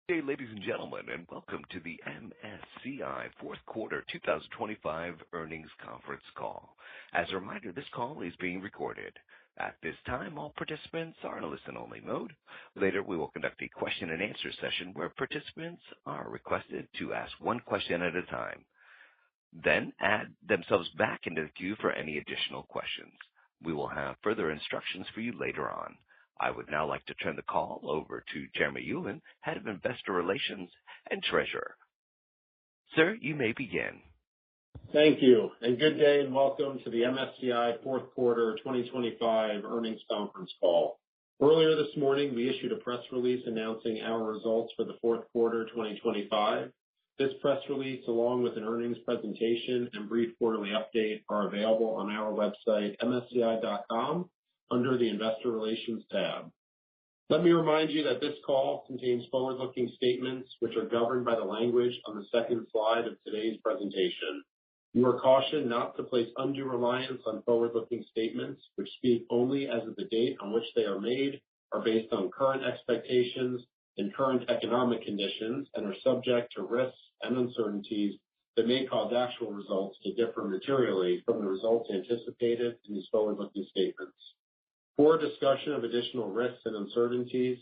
Good day, ladies and gentlemen, and welcome to the MSCI Fourth Quarter 2025 Earnings Conference Call. As a reminder, this call is being recorded. At this time, all participants are in a listen-only mode. Later, we will conduct a question-and-answer session where participants are requested to ask one question at a time, then add themselves back into the queue for any additional questions. We will have further instructions for you later on. I would now like to turn the call over to Jeremy Ulan, Head of Investor Relations and Treasurer. Sir, you may begin. Thank you, and good day and welcome to the MSCI Fourth Quarter 2025 Earnings Conference Call. Earlier this morning, we issued a press release announcing our results for the fourth quarter 2025. This press release, along with an earnings presentation and brief quarterly update, are available on our website, msci.com, under the Investor Relations tab. Let me remind you that this call contains forward-looking statements which are governed by the language on the second slide of today's presentation. You are cautioned not to place undue reliance on forward-looking statements, which speak only as of the date on which they are made, are based on current expectations and current economic conditions, and are subject to risks and uncertainties that may cause actual results to differ materially from the results anticipated in these forward-looking statements. For a discussion of additional risks and uncertainties,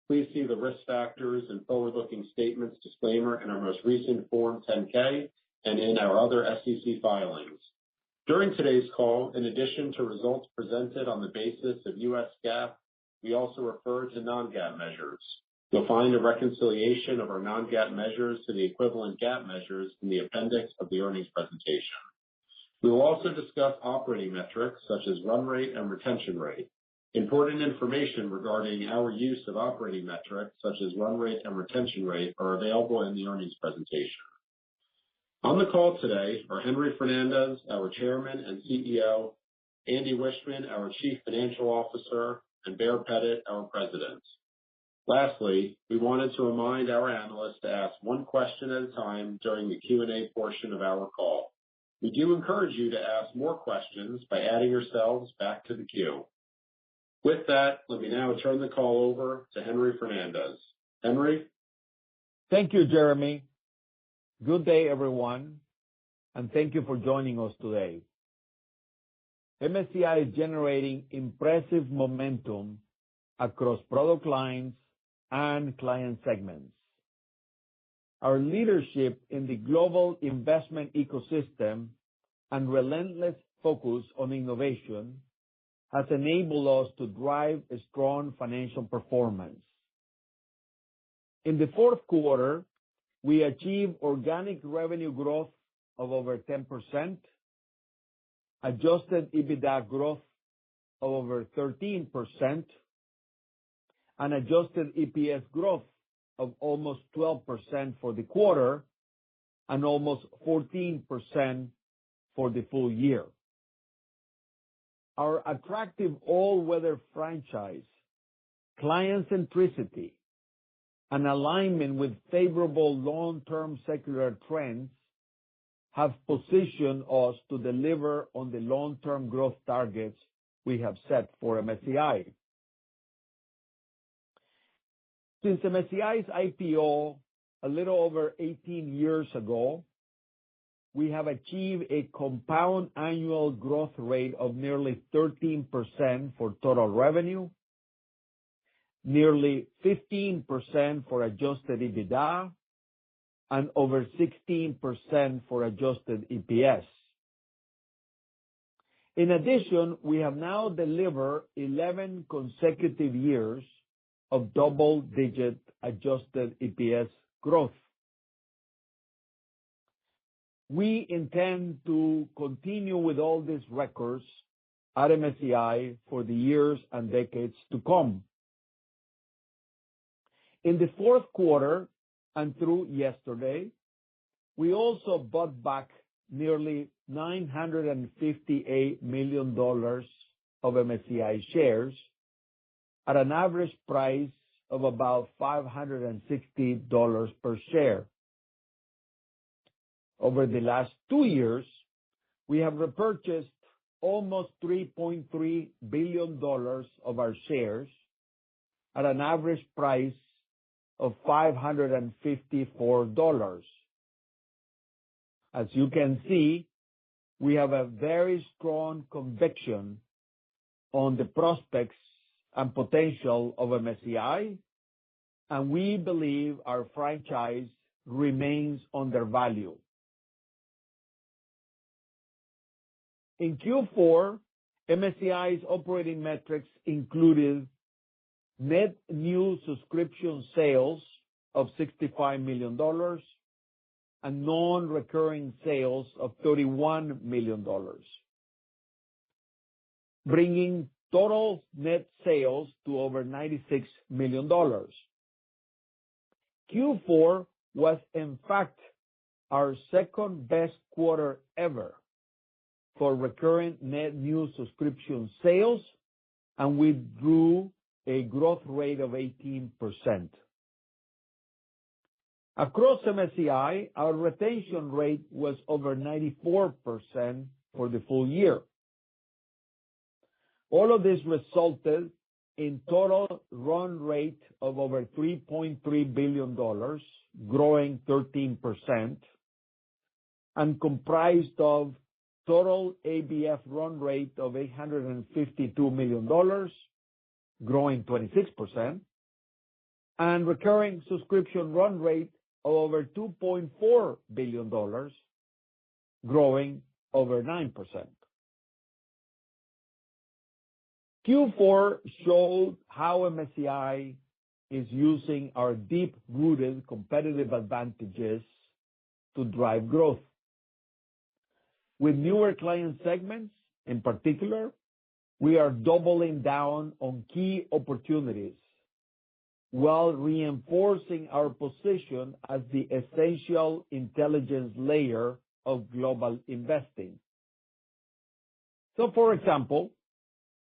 please see the risk factors and forward-looking statements disclaimer in our most recent Form 10-K and in our other SEC filings. During today's call, in addition to results presented on the basis of U.S. GAAP, we also refer to non-GAAP measures. You'll find a reconciliation of our non-GAAP measures to the equivalent GAAP measures in the appendix of the earnings presentation. We will also discuss operating metrics such as run rate and retention rate. Important information regarding our use of operating metrics such as run rate and retention rate are available in the earnings presentation. On the call today are Henry Fernandez, our Chairman and CEO, Andy Wiechmann, our Chief Financial Officer, and Baer Pettit, our President. Lastly, we wanted to remind our analysts to ask one question at a time during the Q&A portion of our call. We do encourage you to ask more questions by adding yourselves back to the queue. With that, let me now turn the call over to Henry Fernandez. Henry? Thank you, Jeremy. Good day, everyone, and thank you for joining us today. MSCI is generating impressive momentum across product lines and client segments. Our leadership in the global investment ecosystem and relentless focus on innovation has enabled us to drive a strong financial performance. In the fourth quarter, we achieved organic revenue growth of over 10%, adjusted EBITDA growth of over 13%, and adjusted EPS growth of almost 12% for the quarter and almost 14% for the full year. Our attractive all-weather franchise, client centricity, and alignment with favorable long-term secular trends have positioned us to deliver on the long-term growth targets we have set for MSCI. Since MSCI's IPO a little over 18 years ago, we have achieved a compound annual growth rate of nearly 13% for total revenue, nearly 15% for adjusted EBITDA, and over 16% for adjusted EPS. In addition, we have now delivered 11 consecutive years of double-digit adjusted EPS growth. We intend to continue with all these records at MSCI for the years and decades to come. In the fourth quarter and through yesterday, we also bought back nearly $958 million of MSCI shares at an average price of about $560 per share. Over the last 2 years, we have repurchased almost $3.3 billion of our shares at an average price of $554. As you can see, we have a very strong conviction on the prospects and potential of MSCI, and we believe our franchise remains undervalued. In Q4, MSCI's operating metrics included net new subscription sales of $65 million and non-recurring sales of $31 million, bringing total net sales to over $96 million. Q4 was, in fact, our second-best quarter ever for recurring net new subscription sales, and we drew a growth rate of 18%. Across MSCI, our retention rate was over 94% for the full year. All of this resulted in total run rate of over $3.3 billion, growing 13%, and comprised of total ABF run rate of $852 million, growing 26%, and recurring subscription run rate of over $2.4 billion, growing over 9%. Q4 showed how MSCI is using our deep-rooted competitive advantages to drive growth. With newer client segments, in particular, we are doubling down on key opportunities while reinforcing our position as the essential intelligence layer of global investing. So, for example,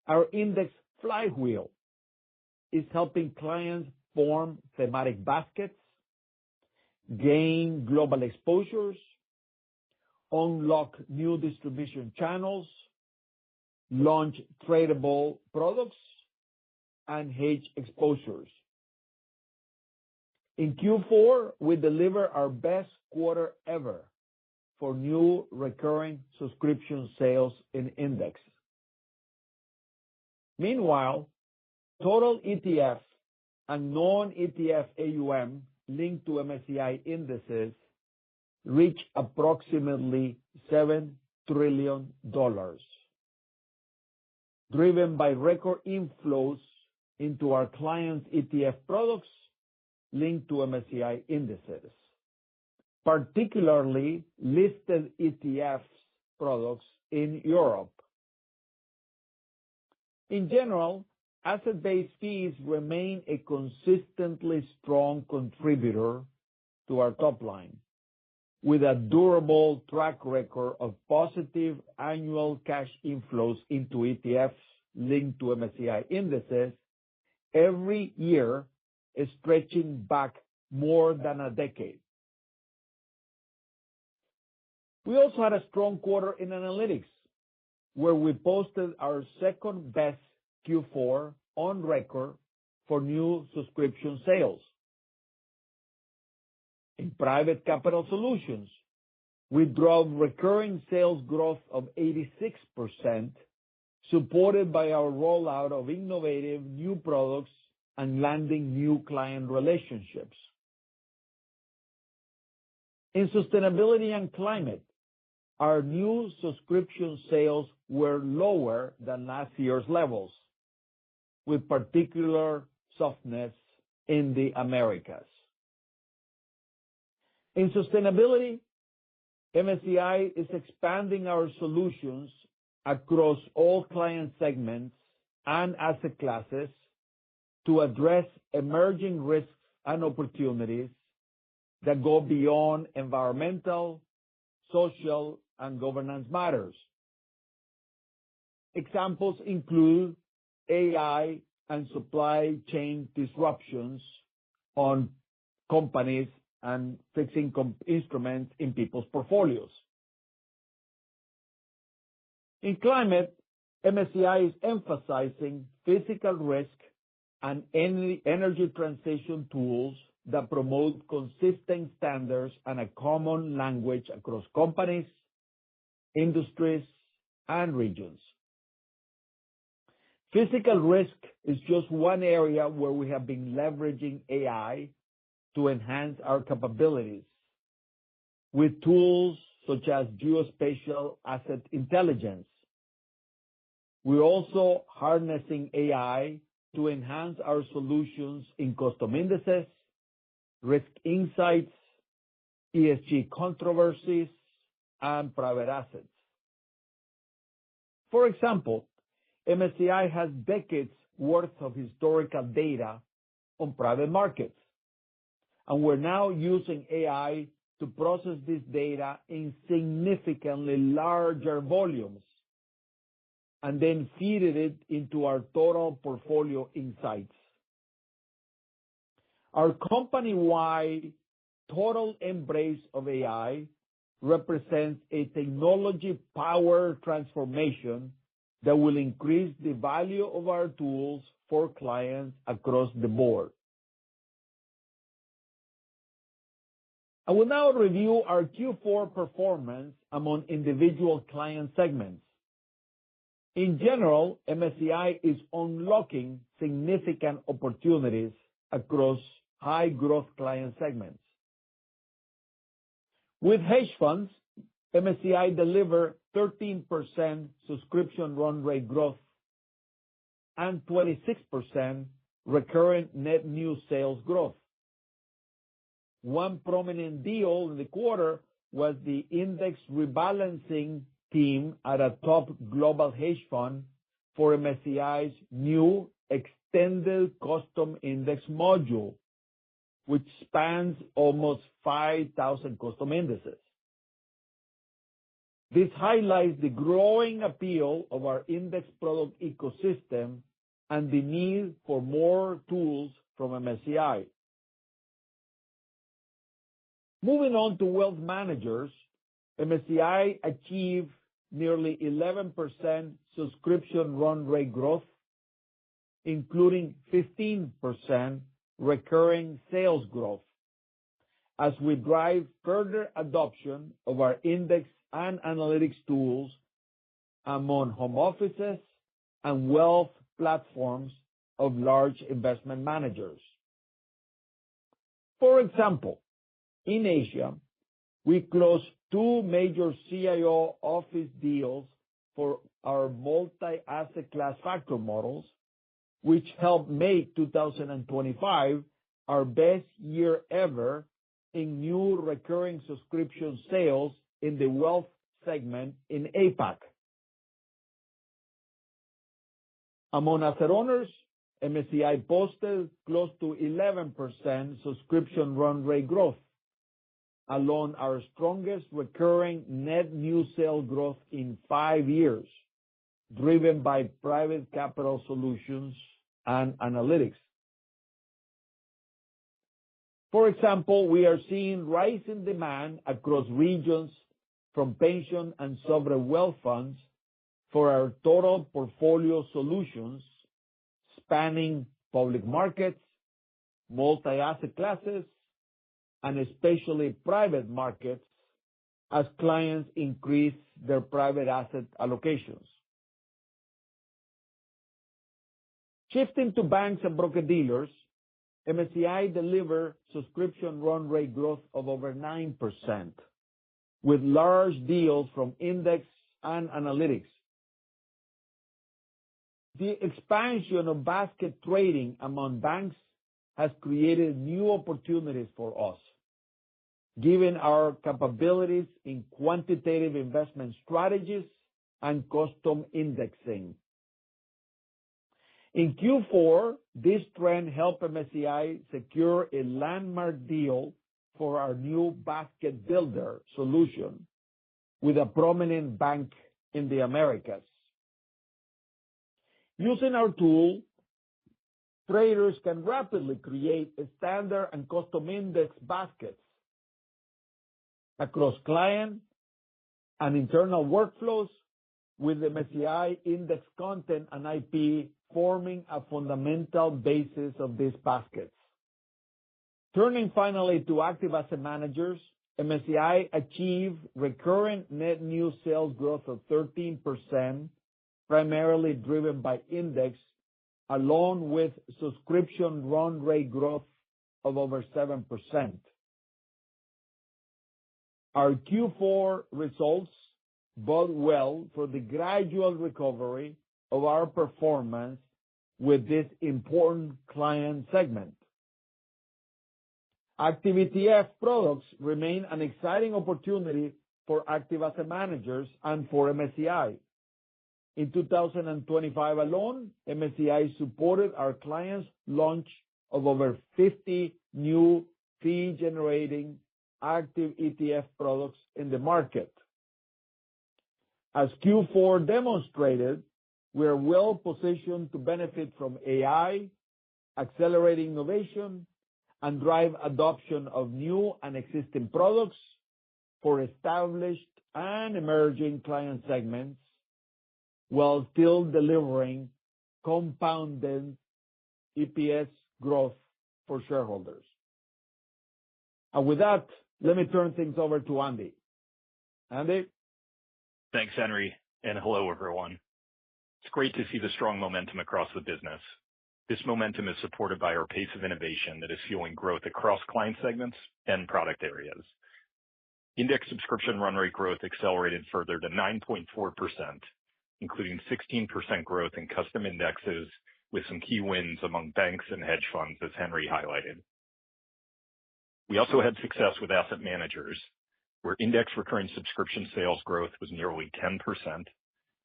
our index flywheel is helping clients form thematic baskets, gain global exposures, unlock new distribution channels, launch tradable products, and hedge exposures. In Q4, we deliver our best quarter ever for new recurring subscription sales in index. Meanwhile, total ETF and non-ETF AUM linked to MSCI indices reach approximately $7 trillion, driven by record inflows into our clients' ETF products linked to MSCI indices, particularly listed ETFs products in Europe. In general, asset-based fees remain a consistently strong contributor to our top line, with a durable track record of positive annual cash inflows into ETFs linked to MSCI indices every year, stretching back more than a decade. We also had a strong quarter in analytics, where we posted our second-best Q4 on record for new subscription sales. In private capital solutions, we drove recurring sales growth of 86%, supported by our rollout of innovative new products and landing new client relationships. In sustainability and climate, our new subscription sales were lower than last year's levels, with particular softness in the Americas. In sustainability, MSCI is expanding our solutions across all client segments and asset classes to address emerging risks and opportunities that go beyond environmental, social, and governance matters. Examples include AI and supply chain disruptions on companies and fixed income instruments in people's portfolios. In climate, MSCI is emphasizing physical risk and energy transition tools that promote consistent standards and a common language across companies, industries, and regions. Physical risk is just one area where we have been leveraging AI to enhance our capabilities with tools such as geospatial asset intelligence. We're also harnessing AI to enhance our solutions in custom indices, risk insights, ESG controversies, and private assets. For example, MSCI has decades worth of historical data on private markets, and we're now using AI to process this data in significantly larger volumes and then feed it into our total portfolio insights. Our company-wide total embrace of AI represents a technology-powered transformation that will increase the value of our tools for clients across the board. I will now review our Q4 performance among individual client segments. In general, MSCI is unlocking significant opportunities across high-growth client segments. With hedge funds, MSCI delivered 13% subscription run rate growth and 26% recurring net new sales growth. One prominent deal in the quarter was the index rebalancing team at a top global hedge fund for MSCI's new extended custom index module, which spans almost 5,000 custom indices. This highlights the growing appeal of our index product ecosystem and the need for more tools from MSCI. Moving on to wealth managers, MSCI achieved nearly 11% subscription run rate growth, including 15% recurring sales growth, as we drive further adoption of our index and analytics tools among home offices and wealth platforms of large investment managers. For example, in Asia, we closed 2 major CIO office deals for our multi-asset class factor models, which helped make 2025 our best year ever in new recurring subscription sales in the wealth segment in APAC. Among asset owners, MSCI posted close to 11% subscription run rate growth, along our strongest recurring net new sale growth in 5 years, driven by private capital solutions and analytics. For example, we are seeing rising demand across regions from pension and sovereign wealth funds for our total portfolio solutions spanning public markets, multi-asset classes, and especially private markets as clients increase their private asset allocations. Shifting to banks and broker-dealers, MSCI delivered subscription run rate growth of over 9%, with large deals from index and analytics. The expansion of basket trading among banks has created new opportunities for us, given our capabilities in quantitative investment strategies and custom indexing. In Q4, this trend helped MSCI secure a landmark deal for our new Basket Builder solution with a prominent bank in the Americas. Using our tool, traders can rapidly create a standard and custom index baskets across client and internal workflows, with MSCI index content and IP forming a fundamental basis of these baskets. Turning finally to active asset managers, MSCI achieved recurrent net new sales growth of 13%, primarily driven by index, along with subscription run rate growth of over 7%. Our Q4 results bode well for the gradual recovery of our performance with this important client segment. Active ETF products remain an exciting opportunity for active asset managers and for MSCI. In 2025 alone, MSCI supported our clients' launch of over 50 new fee-generating active ETF products in the market. As Q4 demonstrated, we are well positioned to benefit from AI, accelerate innovation, and drive adoption of new and existing products for established and emerging client segments, while still delivering compounded EPS growth for shareholders. And with that, let me turn things over to Andy. Andy? Thanks, Henry, and hello, everyone. It's great to see the strong momentum across the business. This momentum is supported by our pace of innovation that is fueling growth across client segments and product areas. Index subscription run rate growth accelerated further to 9.4%, including 16% growth in custom indexes, with some key wins among banks and hedge funds, as Henry highlighted. We also had success with asset managers, where index recurring subscription sales growth was nearly 10%,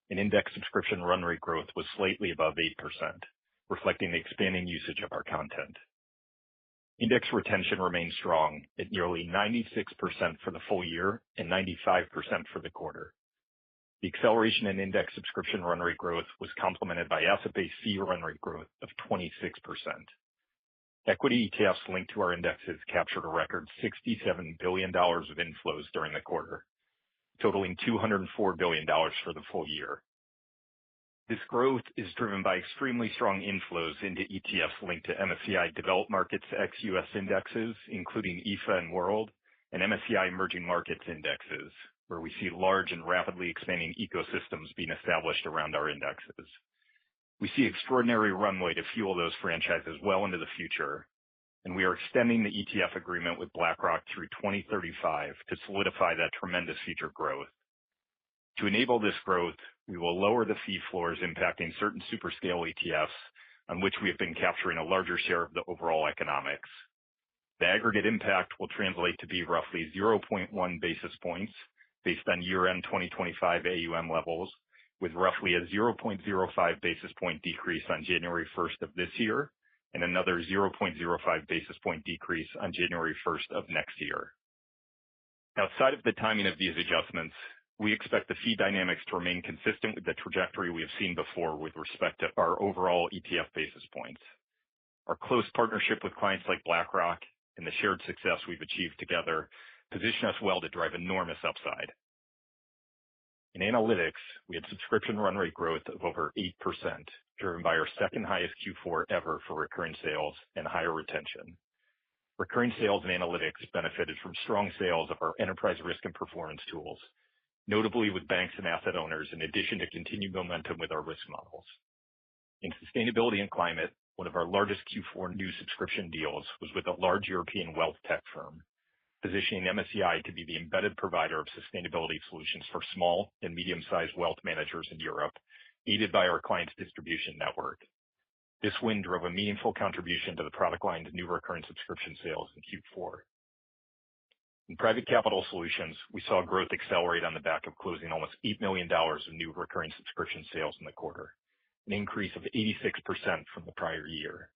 and index subscription run rate growth was slightly above 8%, reflecting the expanding usage of our content. Index retention remains strong at nearly 96% for the full year and 95% for the quarter. The acceleration in index subscription run rate growth was complemented by asset-based fee run rate growth of 26%. Equity ETFs linked to our indexes captured a record $67 billion of inflows during the quarter, totaling $204 billion for the full year. This growth is driven by extremely strong inflows into ETFs linked to MSCI Developed Markets ex-US indexes, including EFA and World, and MSCI Emerging Markets indexes, where we see large and rapidly expanding ecosystems being established around our indexes. We see extraordinary runway to fuel those franchises well into the future, and we are extending the ETF agreement with BlackRock through 2035 to solidify that tremendous future growth. To enable this growth, we will lower the fee floors impacting certain superscale ETFs, on which we have been capturing a larger share of the overall economics. The aggregate impact will translate to be roughly 0.1 basis points based on year-end 2025 AUM levels, with roughly a 0.05 basis point decrease on January 1st of this year, and another 0.05 basis point decrease on January 1st of next year. Outside of the timing of these adjustments, we expect the fee dynamics to remain consistent with the trajectory we have seen before with respect to our overall ETF basis points. Our close partnership with clients like BlackRock and the shared success we've achieved together position us well to drive enormous upside. In analytics, we had subscription run rate growth of over 8%, driven by our second highest Q4 ever for recurring sales and higher retention. Recurring sales and analytics benefited from strong sales of our enterprise risk and performance tools, notably with banks and asset owners, in addition to continued momentum with our risk models. In sustainability and climate, one of our largest Q4 new subscription deals was with a large European wealth tech firm, positioning MSCI to be the embedded provider of sustainability solutions for small and medium-sized wealth managers in Europe, aided by our client's distribution network. This win drove a meaningful contribution to the product line's new recurring subscription sales in Q4. In private capital solutions, we saw growth accelerate on the back of closing almost $8 million of new recurring subscription sales in the quarter, an increase of 86% from the prior year.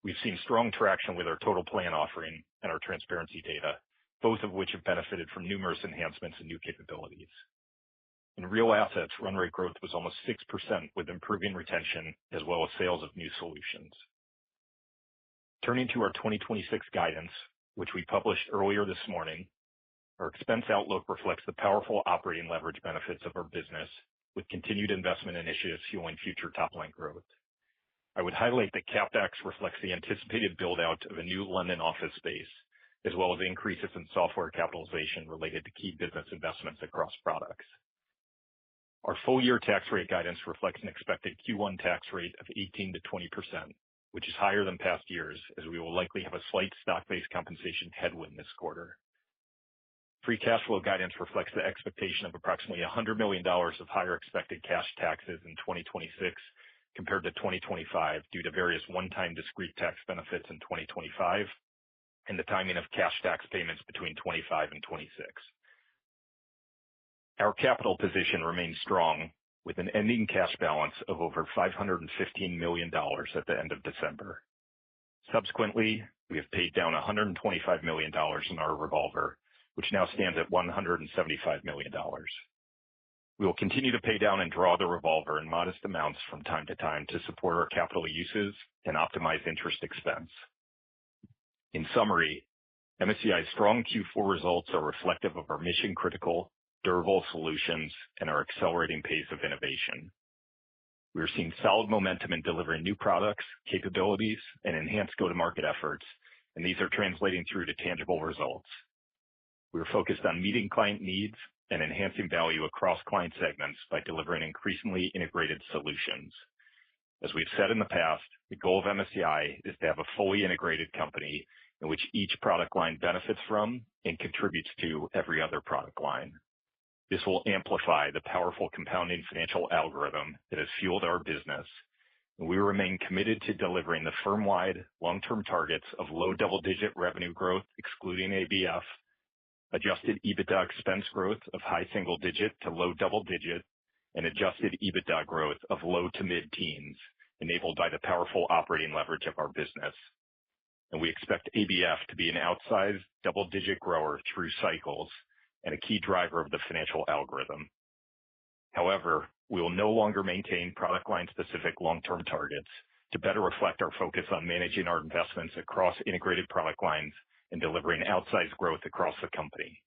We've seen strong traction with our total plan offering and our transparency data, both of which have benefited from numerous enhancements and new capabilities. In real assets, run rate growth was almost 6%, with improving retention as well as sales of new solutions. Turning to our 2026 guidance, which we published earlier this morning, our expense outlook reflects the powerful operating leverage benefits of our business, with continued investment initiatives fueling future top-line growth. I would highlight that CapEx reflects the anticipated build-out of a new London office space, as well as increases in software capitalization related to key business investments across products. Our full-year tax rate guidance reflects an expected Q1 tax rate of 18% to 20%, which is higher than past years, as we will likely have a slight stock-based compensation headwind this quarter. Free cash flow guidance reflects the expectation of approximately $100 million of higher expected cash taxes in 2026 compared to 2025 due to various one-time discrete tax benefits in 2025 and the timing of cash tax payments between 25 and 26. Our capital position remains strong, with an ending cash balance of over $515 million at the end of December. Subsequently, we have paid down $125 million in our revolver, which now stands at $175 million. We will continue to pay down and draw the revolver in modest amounts from time to time to support our capital uses and optimize interest expense. In summary, MSCI's strong Q4 results are reflective of our mission-critical, durable solutions and our accelerating pace of innovation. We are seeing solid momentum in delivering new products, capabilities, and enhanced go-to-market efforts, and these are translating through to tangible results. We are focused on meeting client needs and enhancing value across client segments by delivering increasingly integrated solutions. As we've said in the past, the goal of MSCI is to have a fully integrated company in which each product line benefits from and contributes to every other product line. This will amplify the powerful compounding financial algorithm that has fueled our business, and we remain committed to delivering the firm-wide long-term targets of low double-digit revenue growth, excluding ABF, adjusted EBITDA expense growth of high single-digit to low double-digit, and adjusted EBITDA growth of low to mid-teens, enabled by the powerful operating leverage of our business. We expect ABF to be an outsized double-digit grower through cycles and a key driver of the financial algorithm. However, we will no longer maintain product line-specific long-term targets to better reflect our focus on managing our investments across integrated product lines and delivering outsized growth across the company.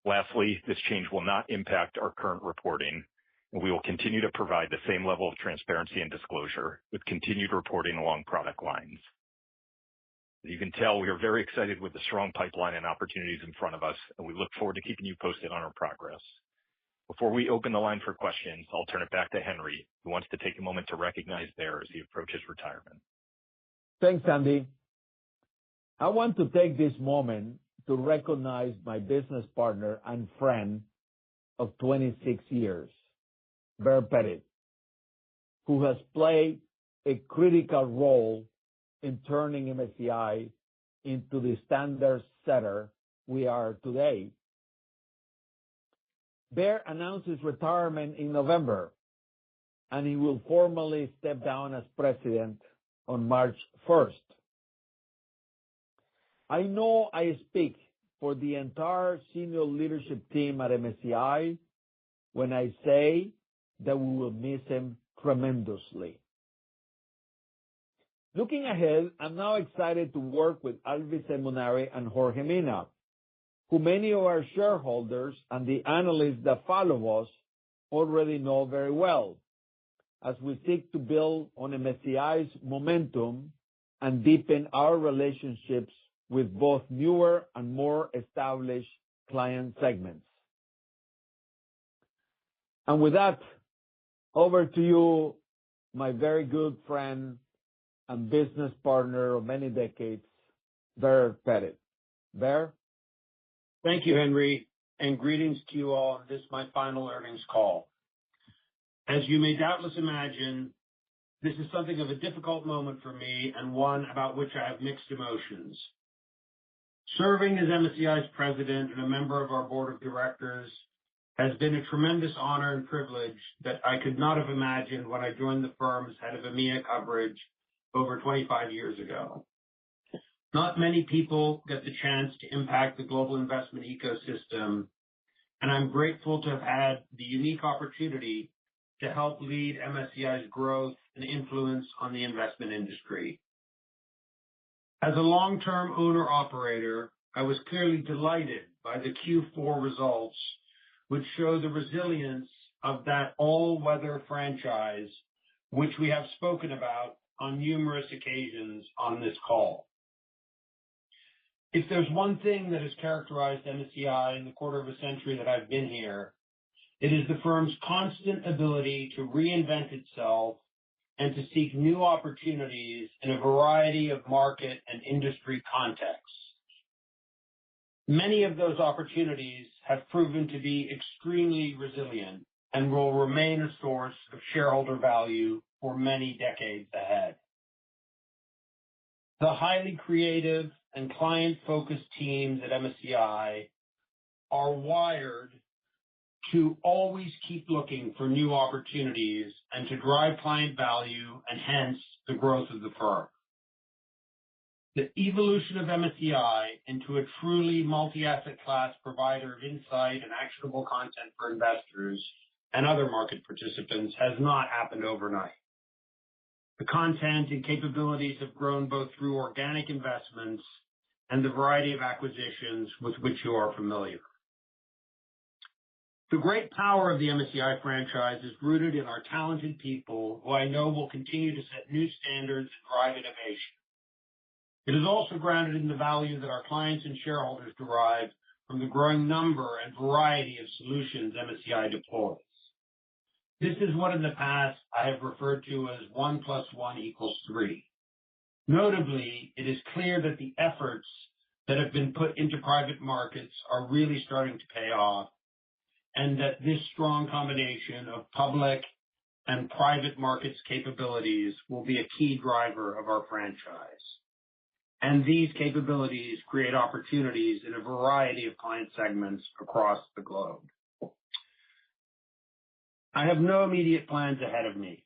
Lastly, this change will not impact our current reporting, and we will continue to provide the same level of transparency and disclosure with continued reporting along product lines. As you can tell, we are very excited with the strong pipeline and opportunities in front of us, and we look forward to keeping you posted on our progress. Before we open the line for questions, I'll turn it back to Henry, who wants to take a moment to recognize Baer as he approaches retirement. Thanks, Andy. I want to take this moment to recognize my business partner and friend of 26 years, Baer Pettit, who has played a critical role in turning MSCI into the standard setter we are today. Baer announced his retirement in November, and he will formally step down as president on March 1st. I know I speak for the entire senior leadership team at MSCI when I say that we will miss him tremendously. Looking ahead, I'm now excited to work with Alvise Munari and Jorge Mina, who many of our shareholders and the analysts that follow us already know very well, as we seek to build on MSCI's momentum and deepen our relationships with both newer and more established client segments. And with that, over to you, my very good friend and business partner of many decades, Baer Pettit. Baer? Thank you, Henry, and greetings to you all on this, my final earnings call. As you may doubtless imagine, this is something of a difficult moment for me and one about which I have mixed emotions. Serving as MSCI's president and a member of our board of directors has been a tremendous honor and privilege that I could not have imagined when I joined the firm as head of EMEA coverage over 25 years ago. Not many people get the chance to impact the global investment ecosystem, and I'm grateful to have had the unique opportunity to help lead MSCI's growth and influence on the investment industry. As a long-term owner-operator, I was clearly delighted by the Q4 results, which show the resilience of that all-weather franchise, which we have spoken about on numerous occasions on this call. If there's one thing that has characterized MSCI in the quarter of a century that I've been here, it is the firm's constant ability to reinvent itself and to seek new opportunities in a variety of market and industry contexts. Many of those opportunities have proven to be extremely resilient and will remain a source of shareholder value for many decades ahead. The highly creative and client-focused teams at MSCI are wired to always keep looking for new opportunities and to drive client value and hence the growth of the firm. The evolution of MSCI into a truly multi-asset class provider of insight and actionable content for investors and other market participants has not happened overnight. The content and capabilities have grown both through organic investments and the variety of acquisitions with which you are familiar. The great power of the MSCI franchise is rooted in our talented people who I know will continue to set new standards and drive innovation. It is also grounded in the value that our clients and shareholders derive from the growing number and variety of solutions MSCI deploys. This is what in the past I have referred to as 1 + 1 = 3. Notably, it is clear that the efforts that have been put into private markets are really starting to pay off, and that this strong combination of public and private markets capabilities will be a key driver of our franchise. And these capabilities create opportunities in a variety of client segments across the globe. I have no immediate plans ahead of me.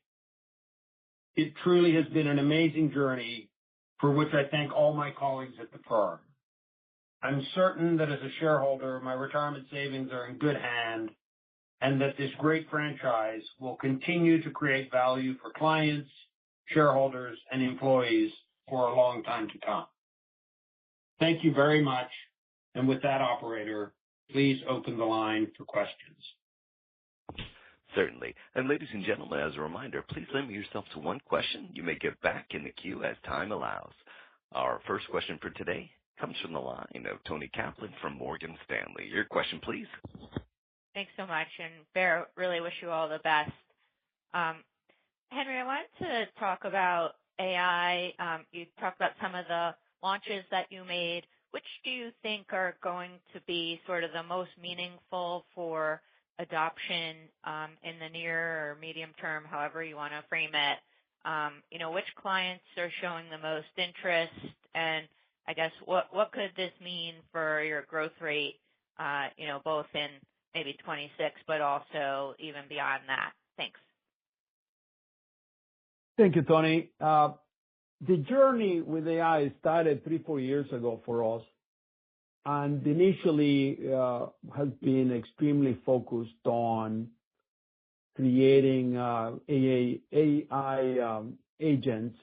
It truly has been an amazing journey for which I thank all my colleagues at the firm. I'm certain that as a shareholder, my retirement savings are in good hand, and that this great franchise will continue to create value for clients, shareholders, and employees for a long time to come. Thank you very much. And with that, operator, please open the line for questions. Certainly. And ladies and gentlemen, as a reminder, please limit yourself to one question. You may get back in the queue as time allows. Our first question for today comes from the line of Toni Kaplan from Morgan Stanley. Your question, please. Thanks so much. And Bear, really wish you all the best. Henry, I wanted to talk about AI. You talked about some of the launches that you made. Which do you think are going to be sort of the most meaningful for adoption in the near or medium term, however you want to frame it? Which clients are showing the most interest? And I guess what could this mean for your growth rate, both in maybe 26, but also even beyond that? Thanks. Thank you, Tony. The journey with AI started 3-4 years ago for us, and initially has been extremely focused on creating AI agents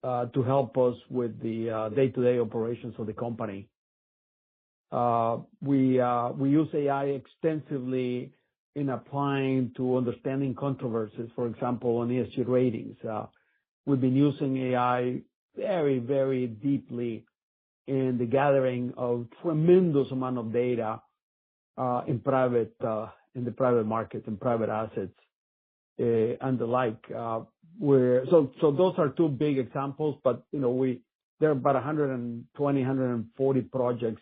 to help us with the day-to-day operations of the company. We use AI extensively in applying to understanding controversies, for example, on ESG ratings. We've been using AI very, very deeply in the gathering of tremendous amount of data in the private markets and private assets and the like. So those are two big examples, but there are about 120, 140 projects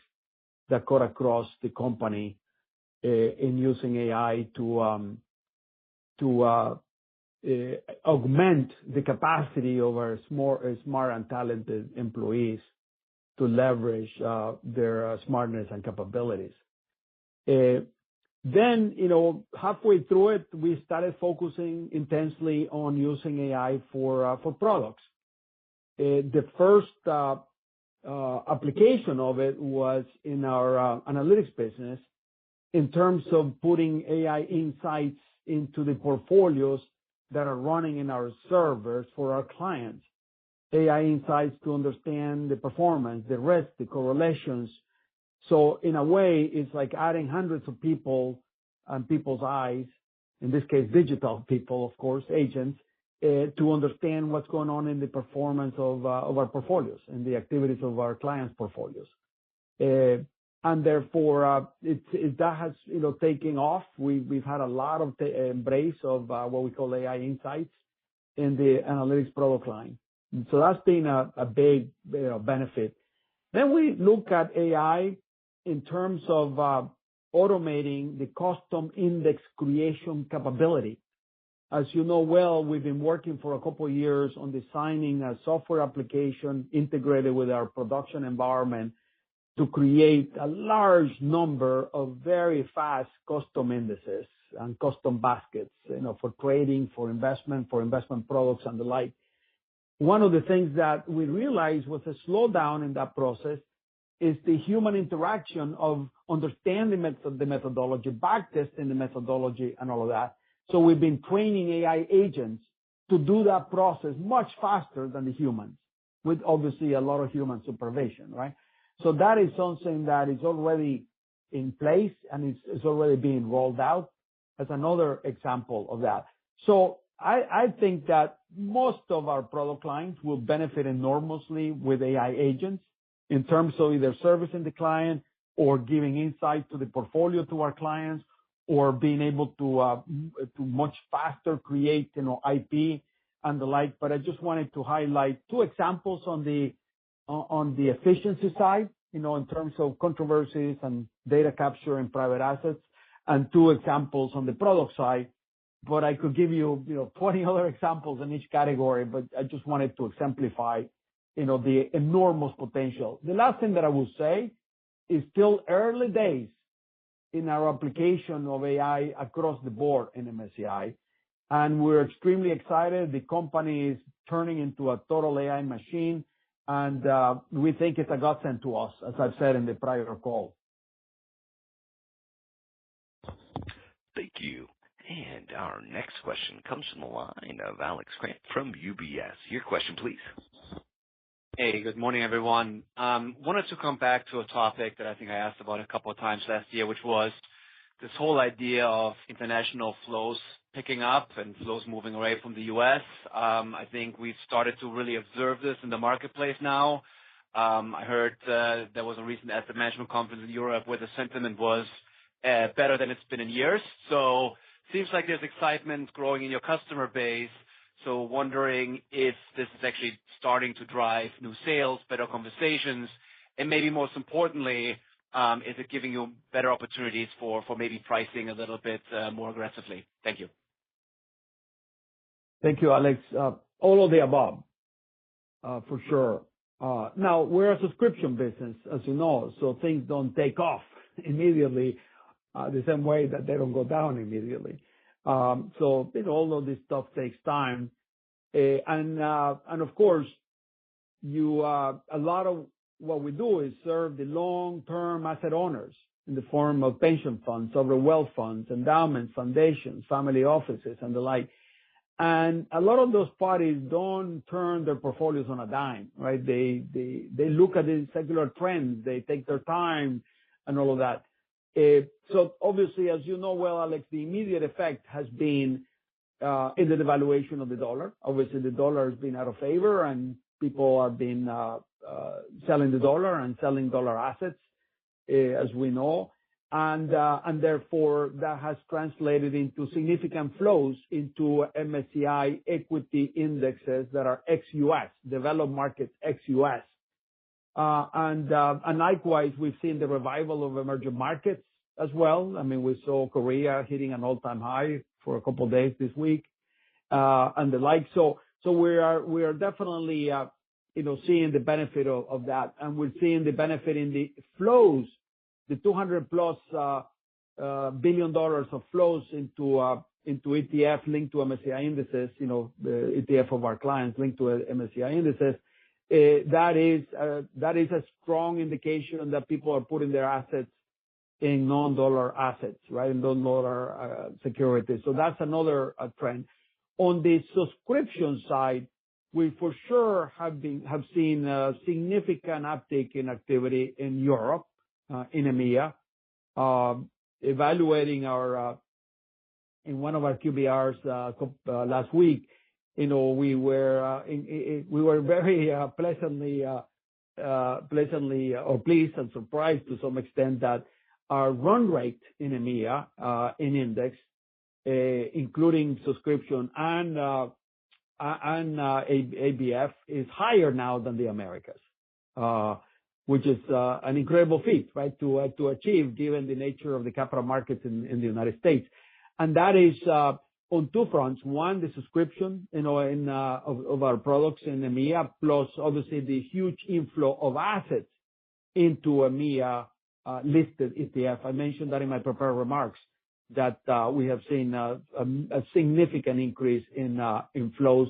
that cut across the company in using AI to augment the capacity of our smart and talented employees to leverage their smartness and capabilities. Then, halfway through it, we started focusing intensely on using AI for products. The first application of it was in our analytics business in terms of putting AI insights into the portfolios that are running in our servers for our clients. AI insights to understand the performance, the risk, the correlations. So in a way, it's like adding hundreds of people and people's eyes, in this case, digital people, of course, agents, to understand what's going on in the performance of our portfolios and the activities of our clients' portfolios. And therefore, that has, taken off. We've had a lot of embrace of what we call AI insights in the analytics product line. And so that's been a big, benefit. Then we look at AI in terms of automating the custom index creation capability. As you know well, we've been working for a couple of years on designing a software application integrated with our production environment to create a large number of very fast custom indices and custom baskets, for trading, for investment products and the like. One of the things that we realized was a slowdown in that process is the human interaction of understanding the methodology, backtesting the methodology and all of that. So we've been training AI agents to do that process much faster than the humans, with obviously a lot of human supervision, right? So that is something that is already in place and it's already being rolled out as another example of that. So I think that most of our product lines will benefit enormously with AI agents in terms of either servicing the client or giving insight to the portfolio to our clients, or being able to much faster create, IP and the like. But I just wanted to highlight two examples on the efficiency side, in terms of controversies and data capture in private assets, and two examples on the product side. But I could give you, 20 other examples in each category, but I just wanted to exemplify, the enormous potential. The last thing that I will say is still early days in our application of AI across the board in MSCI. And we're extremely excited. The company is turning into a total AI machine, and we think it's a godsend to us, as I've said in the prior call. Thank you. And our next question comes from the line of Alex Kramm from UBS. Your question, please. Hey, good morning, everyone. Wanted to come back to a topic that I think I asked about a couple of times last year, which was this whole idea of international flows picking up and flows moving away from the U.S. I think we've started to really observe this in the marketplace now. I heard there was a recent asset management conference in Europe where the sentiment was better than it's been in years. So seems like there's excitement growing in your customer base. So wondering if this is actually starting to drive new sales, better conversations, and maybe most importantly, is it giving you better opportunities for maybe pricing a little bit more aggressively? Thank you. Thank you, Alex. All of the above, for sure. Now, we're a subscription business, as you know, so things don't take off immediately the same way that they don't go down immediately. So all of this stuff takes time. And of course, a lot of what we do is serve the long-term asset owners in the form of pension funds, sovereign wealth funds, endowments, foundations, family offices, and the like. And a lot of those parties don't turn their portfolios on a dime, right? They look at the secular trends, they take their time and all of that. So obviously, as you know well, Alex, the immediate effect has been in the devaluation of the dollar. Obviously, the dollar has been out of favor, and people have been selling the dollar and selling dollar assets, as we know. And therefore, that has translated into significant flows into MSCI equity indexes that are ex-US, developed markets ex-US. And likewise, we've seen the revival of emerging markets as well. I mean, we saw Korea hitting an all-time high for a couple of days this week, and the like. So we are definitely, seeing the benefit of that, and we're seeing the benefit in the flows, the $200+ billion of flows into ETF linked to MSCI indices. The ETF of our clients linked to MSCI indices. That is a strong indication that people are putting their assets in non-dollar assets, right? In non-dollar securities. So that's another trend. On the subscription side, we for sure have seen a significant uptick in activity in Europe, in EMEA, evaluating in one of our QBRs last week, we were very pleasantly or pleased and surprised to some extent that our run rate in EMEA in index, including subscription and ABF, is higher now than the Americas, which is an incredible feat, right, to achieve given the nature of the capital markets in the United States. And that is on two fronts. One, the subscription, of our products in EMEA, plus obviously the huge inflow of assets into EMEA listed ETF. I mentioned that in my prepared remarks, that we have seen a significant increase in flows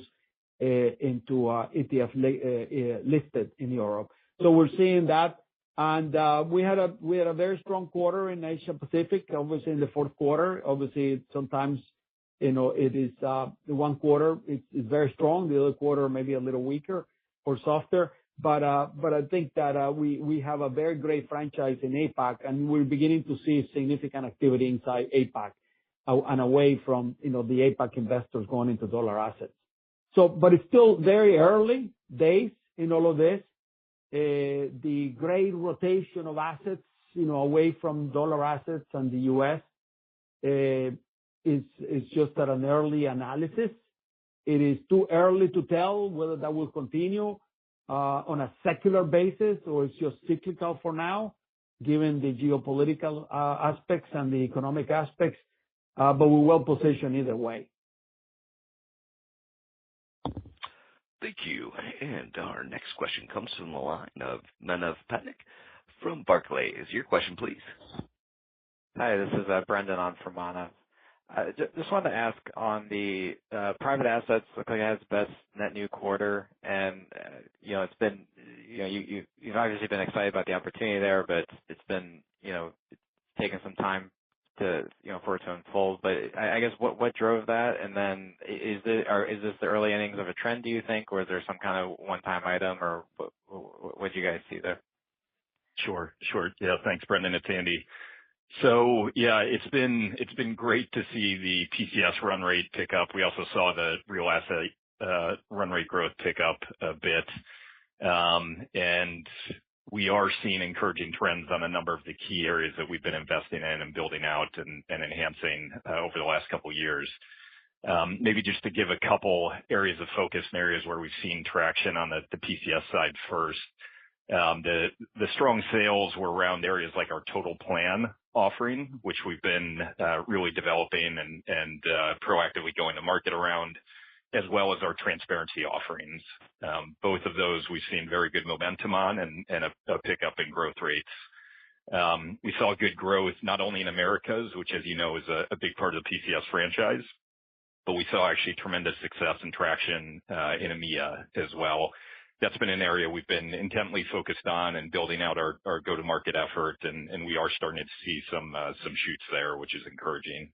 into ETF listed in Europe. So we're seeing that, and we had a very strong quarter in Asia Pacific. Obviously, in the fourth quarter, obviously sometimes it is the one quarter is very strong, the other quarter maybe a little weaker or softer. But I think that we have a very great franchise in APAC, and we're beginning to see significant activity inside APAC and away from the APAC investors going into dollar assets. So, but it's still very early days in all of this. The great rotation of assets, away from dollar assets and the U.S. is just at an early analysis. It is too early to tell whether that will continue on a secular basis or it's just cyclical for now, given the geopolitical aspects and the economic aspects. But we're well positioned either way. Thank you. And our next question comes from the line of Manav Patnaik from Barclays. Your question, please. Hi, this is Brendan on for Manav. Just wanted to ask on the private assets. Look like it has the best net new quarter, and it's been you've obviously been excited about the opportunity there, but it's been it's taken some time to for it to unfold. But I guess what drove that, and then is this the early innings of a trend, do you think, or is there some kind of one-time item, or what do you guys see there? Sure. Yeah, thanks, Brendan. It's Andy. So yeah, it's been great to see the PCS run rate pick up. We also saw the real asset run rate growth pick up a bit, and we are seeing encouraging trends on a number of the key areas that we've been investing in and building out and enhancing over the last couple of years. Maybe just to give a couple areas of focus and areas where we've seen traction on the PCS side first. The strong sales were around areas like our total plan offering, which we've been really developing and proactively going to market around, as well as our transparency offerings. Both of those we've seen very good momentum on and a pickup in growth rates. We saw good growth not only in Americas, which, as you know, is a big part of the PCS franchise, but we saw actually tremendous success and traction in EMEA as well. That's been an area we've been intently focused on and building out our go-to-market effort, and we are starting to see some shoots there, which is encouraging.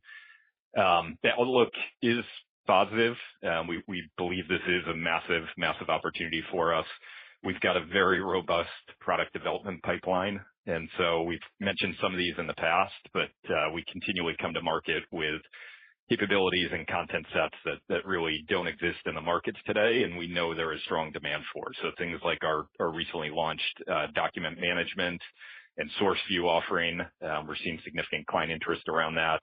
The outlook is positive. We believe this is a massive opportunity for us. We've got a very robust product development pipeline, and so we've mentioned some of these in the past, but we continually come to market with capabilities and content sets that really don't exist in the markets today, and we know there is strong demand for. So things like our recently launched document management and source view offering, we're seeing significant client interest around that,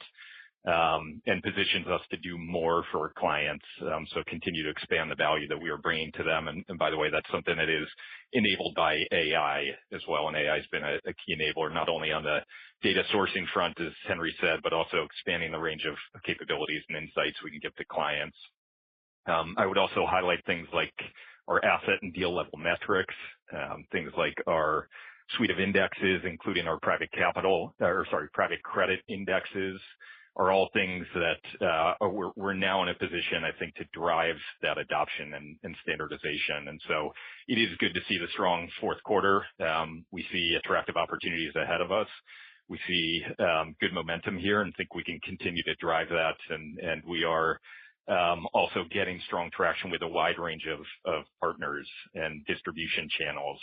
and positions us to do more for our clients. So continue to expand the value that we are bringing to them. And by the way, that's something that is enabled by AI as well. And AI has been a key enabler, not only on the data sourcing front, as Henry said, but also expanding the range of capabilities and insights we can give to clients. I would also highlight things like our asset and deal level metrics, things like our suite of indexes, including our private credit indexes, are all things that we're now in a position, I think, to drive that adoption and standardization. And so it is good to see the strong fourth quarter. We see attractive opportunities ahead of us. We see good momentum here and think we can continue to drive that. And we are also getting strong traction with a wide range of partners and distribution channels,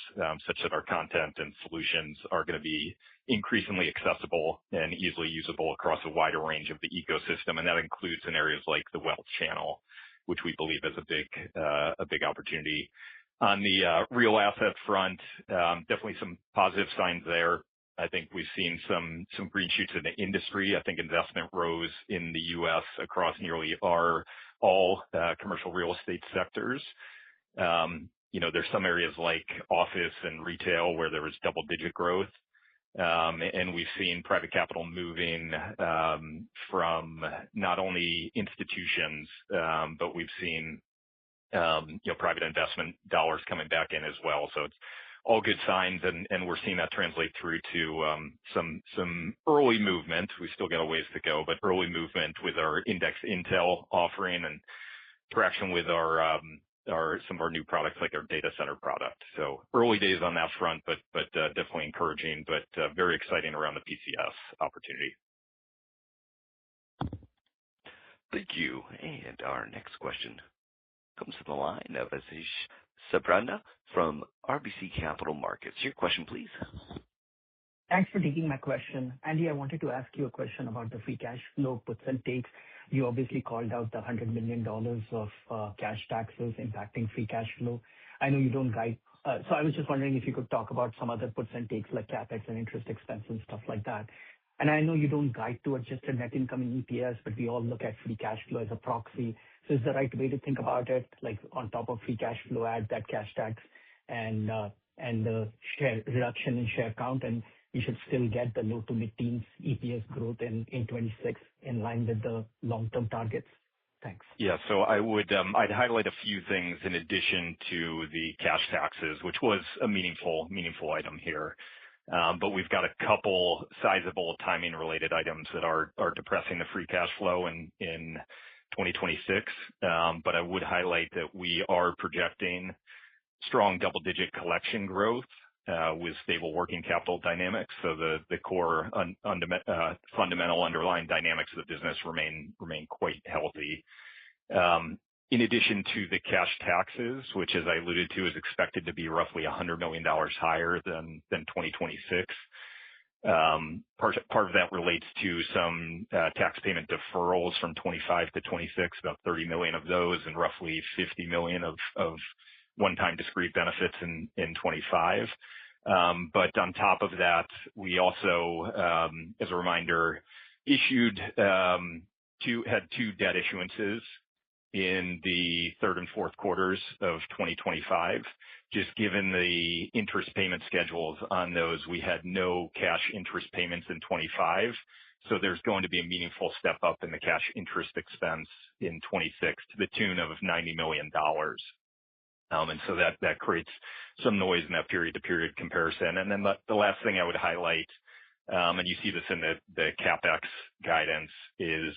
such that our content and solutions are going to be increasingly accessible and easily usable across a wider range of the ecosystem. And that includes in areas like the wealth channel. which we believe is a big opportunity. On the real asset front, definitely some positive signs there. I think we've seen some green shoots in the industry. I think investment rose in the U.S. across nearly all commercial real estate sectors. There's some areas like office and retail where there was double-digit growth. And we've seen private capital moving from not only institutions, but we've seen private investment dollars coming back in as well. So it's all good signs, and we're seeing that translate through to some early movement. We still got a ways to go, but early movement with our index intel offering and traction with some of our new products like our data center product. So early days on that front, but definitely encouraging, but very exciting around the PCS opportunity. Thank you. And our next question comes to the line of Ashish Sabadra from RBC Capital Markets. Your question, please. Thanks for taking my question. Andy, I wanted to ask you a question about the free cash flow puts and takes. You obviously called out the $100 million of cash taxes impacting free cash flow. I know you don't guide. So I was just wondering if you could talk about some other puts and takes like CapEx and interest expense and stuff like that. And I know you don't guide to adjusted net income and EPS, but we all look at free cash flow as a proxy. So is the right way to think about it, like on top of free cash flow, add that cash tax and the share reduction in share count, and you should still get the low to mid-teens EPS growth in 26 in line with the long-term targets? Thanks. Yeah. So I'd highlight a few things in addition to the cash taxes, which was a meaningful item here. But we've got a couple sizable timing-related items that are depressing the free cash flow in 2026. But I would highlight that we are projecting strong double-digit collection growth with stable working capital dynamics. So the core fundamental underlying dynamics of the business remain quite healthy. In addition to the cash taxes, which, as I alluded to, is expected to be roughly $100 million higher than 2026. Part of that relates to some tax payment deferrals from 25 to 26, about 30 million of those, and roughly 50 million of one-time discrete benefits in 25. But on top of that, we also, as a reminder, had two debt issuances in the third and fourth quarters of 2025. Just given the interest payment schedules on those, we had no cash interest payments in 25. So there's going to be a meaningful step up in the cash interest expense in 26 to the tune of $90 million. And so that creates some noise in that period-to-period comparison. And then the last thing I would highlight, and you see this in the CapEx guidance, is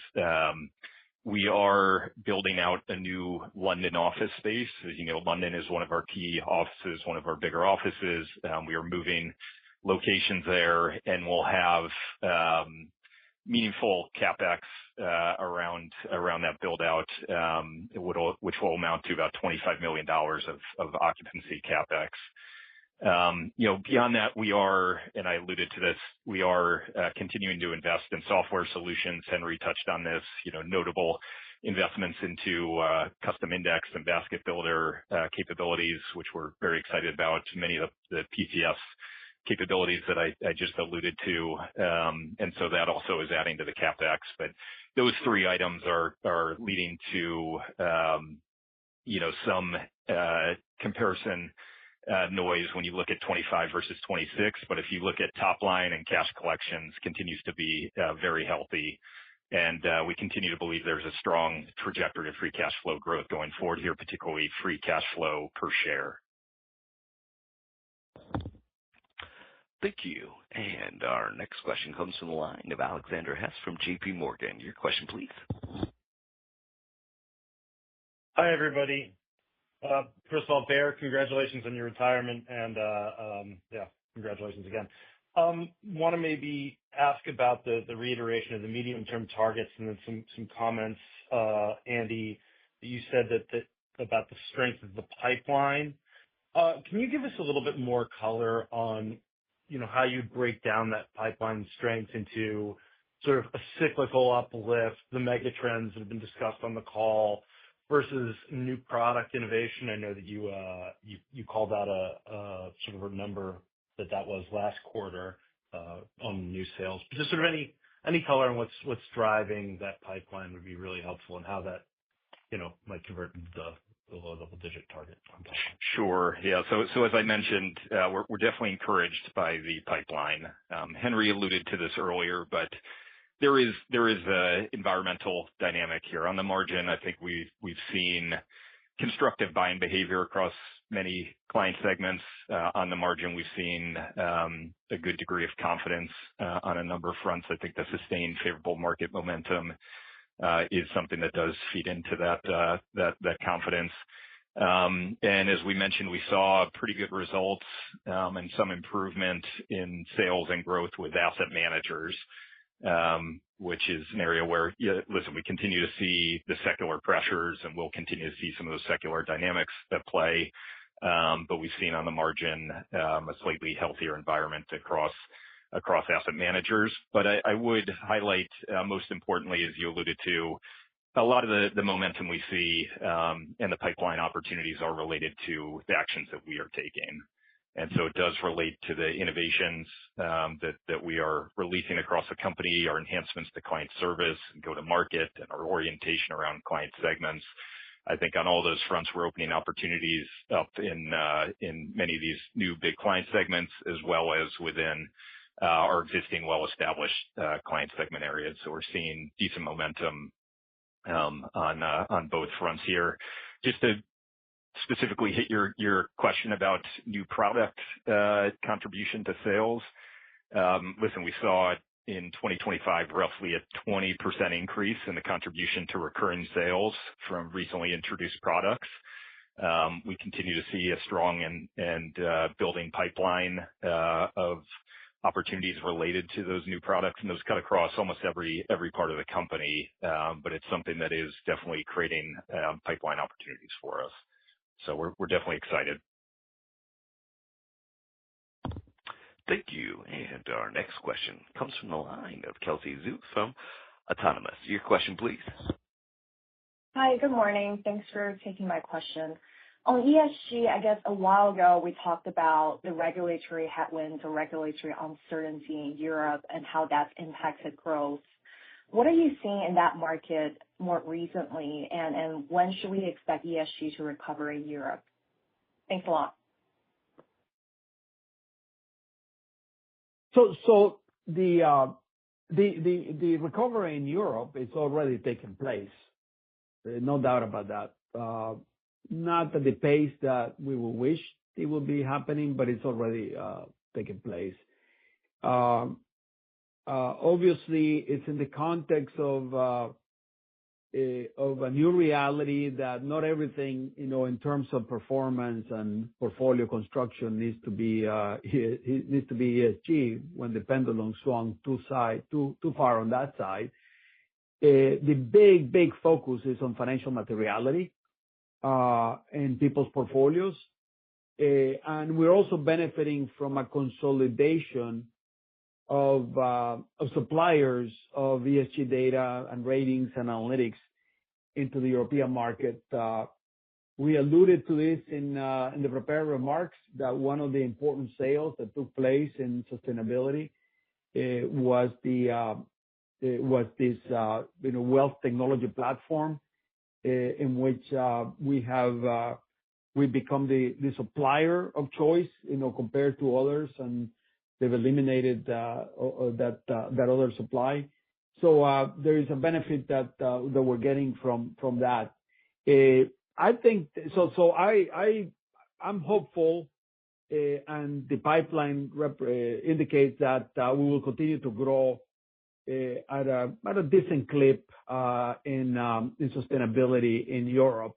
we are building out a new London office space. As you know, London is one of our key offices, one of our bigger offices. We are moving locations there, and we'll have meaningful CapEx around that build-out, which will amount to about $25 million of occupancy CapEx. Beyond that, we are, and I alluded to this, we are continuing to invest in software solutions. Henry touched on this, notable investments into custom index and basket builder capabilities, which we're very excited about. Many of the PCS capabilities that I just alluded to. And so that also is adding to the CapEx. But those three items are leading to, some comparison noise when you look at 25 versus 26. But if you look at top line and cash collections, continues to be very healthy. And we continue to believe there's a strong trajectory of free cash flow growth going forward here, particularly free cash flow per share. Thank you. And our next question comes from the line of Alexander Hess from JP Morgan. Your question, please. Hi, everybody. First of all, Bear, congratulations on your retirement. And congratulations again. Want to maybe ask about the reiteration of the medium-term targets and then some comments, Andy, that you said that about the strength of the pipeline. Can you give us a little bit more color on how you break down that pipeline strength into sort of a cyclical uplift, the mega trends that have been discussed on the call, versus new product innovation? I know that you called out a sort of a number that was last quarter on new sales. But just sort of any color on what's driving that pipeline would be really helpful, and how that might convert into the low double-digit target on pipeline. Sure. Yeah. So as I mentioned, we're definitely encouraged by the pipeline. Henry alluded to this earlier, but there is a environmental dynamic here. On the margin, I think we've seen constructive buying behavior across many client segments. On the margin, we've seen a good degree of confidence on a number of fronts. I think the sustained favorable market momentum is something that does feed into that confidence. And as we mentioned, we saw pretty good results and some improvement in sales and growth with asset managers, which is an area where, listen, we continue to see the secular pressures, and we'll continue to see some of those secular dynamics at play. But we've seen on the margin a slightly healthier environment across asset managers. But I would highlight, most importantly, as you alluded to, a lot of the momentum we see and the pipeline opportunities are related to the actions that we are taking. And so it does relate to the innovations that we are releasing across the company, our enhancements to client service and go-to-market, and our orientation around client segments. I think on all those fronts, we're opening opportunities up in many of these new big client segments, as well as within our existing well-established client segment areas. So we're seeing decent momentum on both fronts here. Just to specifically hit your question about new product contribution to sales. Listen, we saw in 2025 roughly a 20% increase in the contribution to recurring sales from recently introduced products. We continue to see a strong and building pipeline of opportunities related to those new products, and those cut across almost every part of the company. But it's something that is definitely creating pipeline opportunities for us. So we're definitely excited. Thank you. And our next question comes from the line of Kelsey Zhu from Autonomous. Your question, please. Hi, good morning. Thanks for taking my question. On ESG, I guess a while ago, we talked about the regulatory headwinds or regulatory uncertainty in Europe and how that's impacted growth. What are you seeing in that market more recently, and when should we expect ESG to recover in Europe? Thanks a lot. So the recovery in Europe is already taking place. No doubt about that. Not at the pace that we would wish it would be happening, but it's already taking place. Obviously, it's in the context of a new reality that not everything, in terms of performance and portfolio construction needs to be ESG when the pendulum swung too far on that side. The big focus is on financial materiality in people's portfolios. And we're also benefiting from a consolidation of suppliers of ESG data and ratings and analytics into the European market. We alluded to this in the prepared remarks, that one of the important sales that took place in sustainability was this wealth technology platform in which we've become the supplier of choice, compared to others, and they've eliminated that other supply. So there is a benefit that we're getting from that. I think so. I'm hopeful, and the pipeline indicates that we will continue to grow at a decent clip in sustainability in Europe.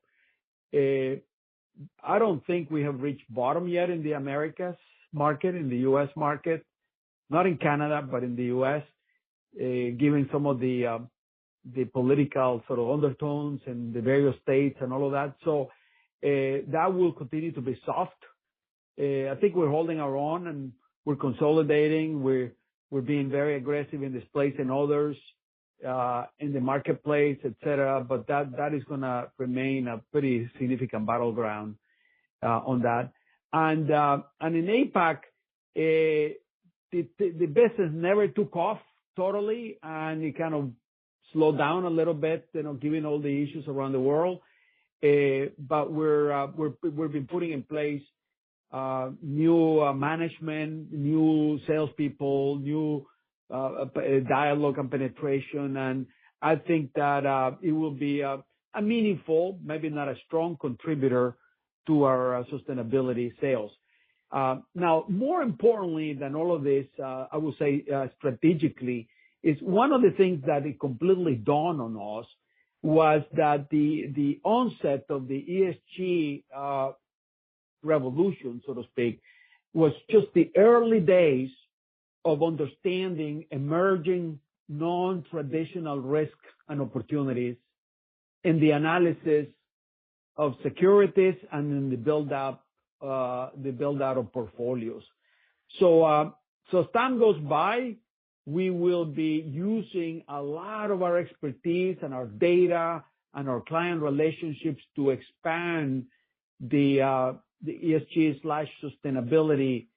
I don't think we have reached bottom yet in the Americas market, in the U.S. market, not in Canada, but in the U.S., given some of the political sort of undertones in the various states and all of that. So that will continue to be soft. I think we're holding our own, and we're consolidating. We're being very aggressive in displacing others. in the marketplace, et cetera, but that is gonna remain a pretty significant battleground on that. And in APAC, the business never took off totally, and it kind of slowed down a little bit, given all the issues around the world. But we've been putting in place new management, new salespeople, new dialogue and penetration, and I think that it will be a meaningful, maybe not a strong contributor to our sustainability sales. Now, more importantly than all of this, I would say strategically, is one of the things that it completely dawned on us was that the onset of the ESG revolution, so to speak, was just the early days of understanding emerging non-traditional risks and opportunities in the analysis of securities and in the build out of portfolios. So as time goes by, we will be using a lot of our expertise and our data and our client relationships to expand the ESG/sustainability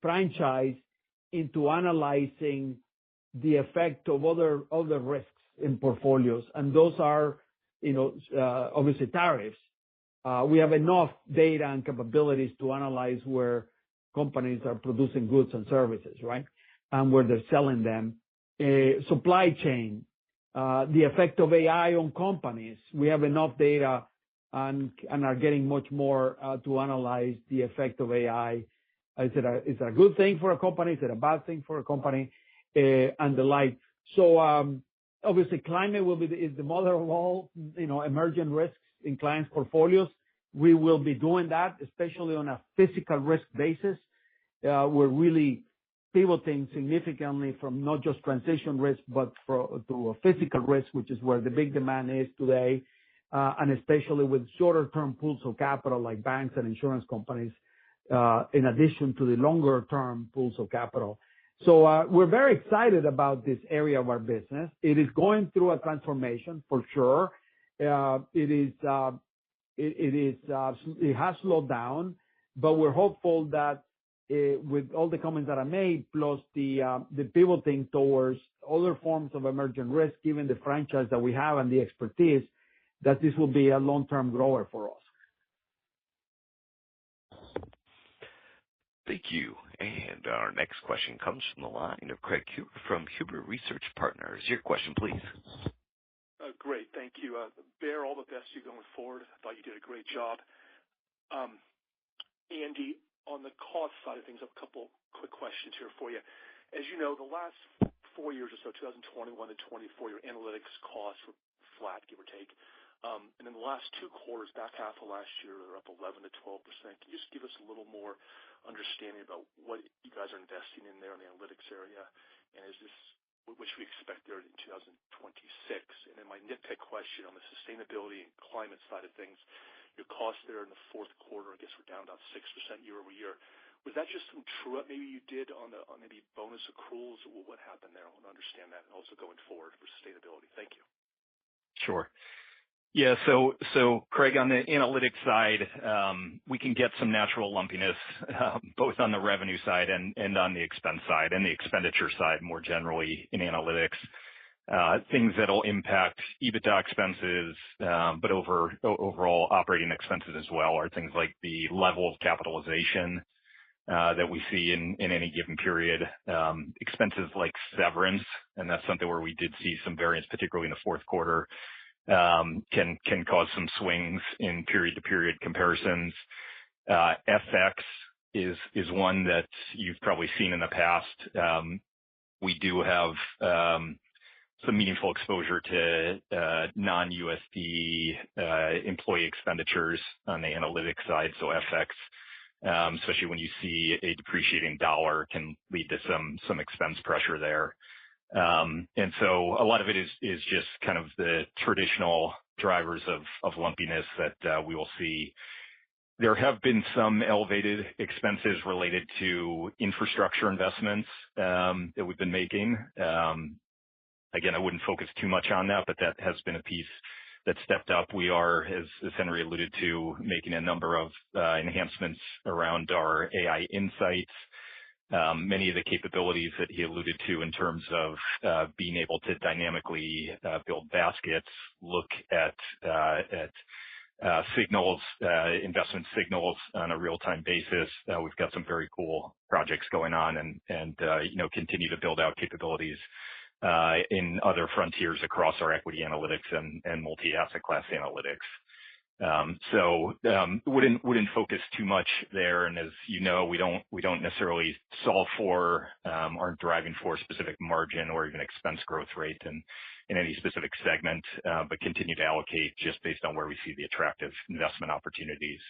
franchise into analyzing the effect of other risks in portfolios, and those are, obviously tariffs. We have enough data and capabilities to analyze where companies are producing goods and services, right? And where they're selling them. Supply chain, the effect of AI on companies. We have enough data and are getting much more to analyze the effect of AI. Is it a good thing for a company? Is it a bad thing for a company? And the like. So obviously, climate is the mother of all emerging risks in clients' portfolios. We will be doing that, especially on a physical risk basis. We're really pivoting significantly from not just transition risk, but to a physical risk, which is where the big demand is today, and especially with shorter-term pools of capital like banks and insurance companies, in addition to the longer-term pools of capital. So we're very excited about this area of our business. It is going through a transformation for sure. It has slowed down, but we're hopeful that with all the comments that I made, plus the pivoting towards other forms of emerging risk, given the franchise that we have and the expertise, that this will be a long-term grower for us. Thank you. And our next question comes from the line of Craig Huber from Huber Research Partners. Your question, please. Great. Thank you. Baer, all the best to you going forward. I thought you did a great job. Andy, on the cost side of things, I have a couple quick questions here for you. As you know, the last 4 years or so, 2021 to 24, your analytics costs were flat, give or take. And in the last 2 quarters, back half of last year, they're up 11 to 12%. Can you just give us a little more understanding about what you guys are investing in there in the analytics area? And what should we expect there in 2026? And then my nitpick question on the sustainability and climate side of things, your costs there in the fourth quarter, I guess, were down about 6% year over year. Was that just some true-up maybe you did on maybe bonus accruals? What happened there? I want to understand that, and also going forward for sustainability. Thank you. Sure. Yeah. So Craig, on the analytics side, we can get some natural lumpiness, both on the revenue side and on the expense side and the expenditure side more generally in analytics. Things that'll impact EBITDA expenses, but overall operating expenses as well are things like the level of capitalization that we see in any given period. Expenses like severance, and that's something where we did see some variance, particularly in the fourth quarter, can cause some swings in period-to-period comparisons. FX is one that you've probably seen in the past. We do have some meaningful exposure to non-USD employee expenditures on the analytics side. So FX, especially when you see a depreciating dollar, can lead to some expense pressure there. And so a lot of it is just kind of the traditional drivers of lumpiness that we will see. There have been some elevated expenses related to infrastructure investments that we've been making. Again, I wouldn't focus too much on that, but that has been a piece that stepped up. We are, as Henry alluded to, making a number of enhancements around our AI insights. Many of the capabilities that he alluded to in terms of being able to dynamically build baskets, look at signals, investment signals on a real-time basis. We've got some very cool projects going on and continue to build out capabilities in other frontiers across our equity analytics and multi-asset class analytics. Wouldn't focus too much there. And as you know, we don't necessarily solve for, aren't driving for specific margin or even expense growth rate in any specific segment, but continue to allocate just based on where we see the attractive investment opportunities.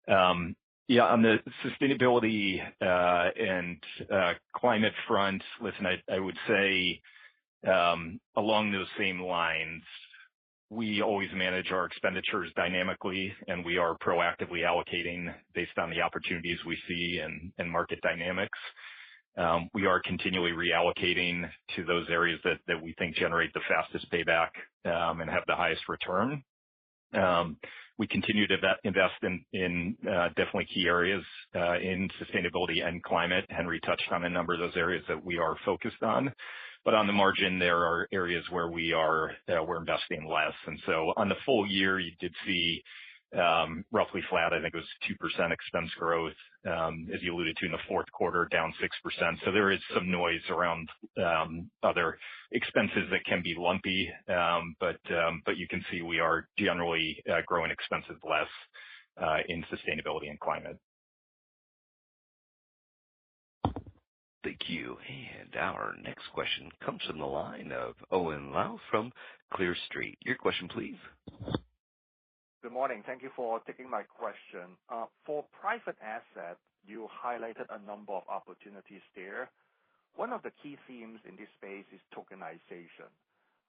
On the sustainability and climate front, listen, I would say along those same lines, we always manage our expenditures dynamically, and we are proactively allocating based on the opportunities we see and market dynamics. We are continually reallocating to those areas that we think generate the fastest payback and have the highest return. We continue to invest in definitely key areas in sustainability and climate. Henry touched on a number of those areas that we are focused on. But on the margin, there are areas where we're investing less. And so on the full year, you did see roughly flat. I think it was 2% expense growth, as you alluded to in the fourth quarter, down 6%. So there is some noise around other expenses that can be lumpy, but you can see we are generally growing expenses less in sustainability and climate. Thank you. And our next question comes from the line of Owen Lau from Clear Street. Your question, please. Good morning. Thank you for taking my question. For private asset, you highlighted a number of opportunities there. One of the key themes in this space is tokenization.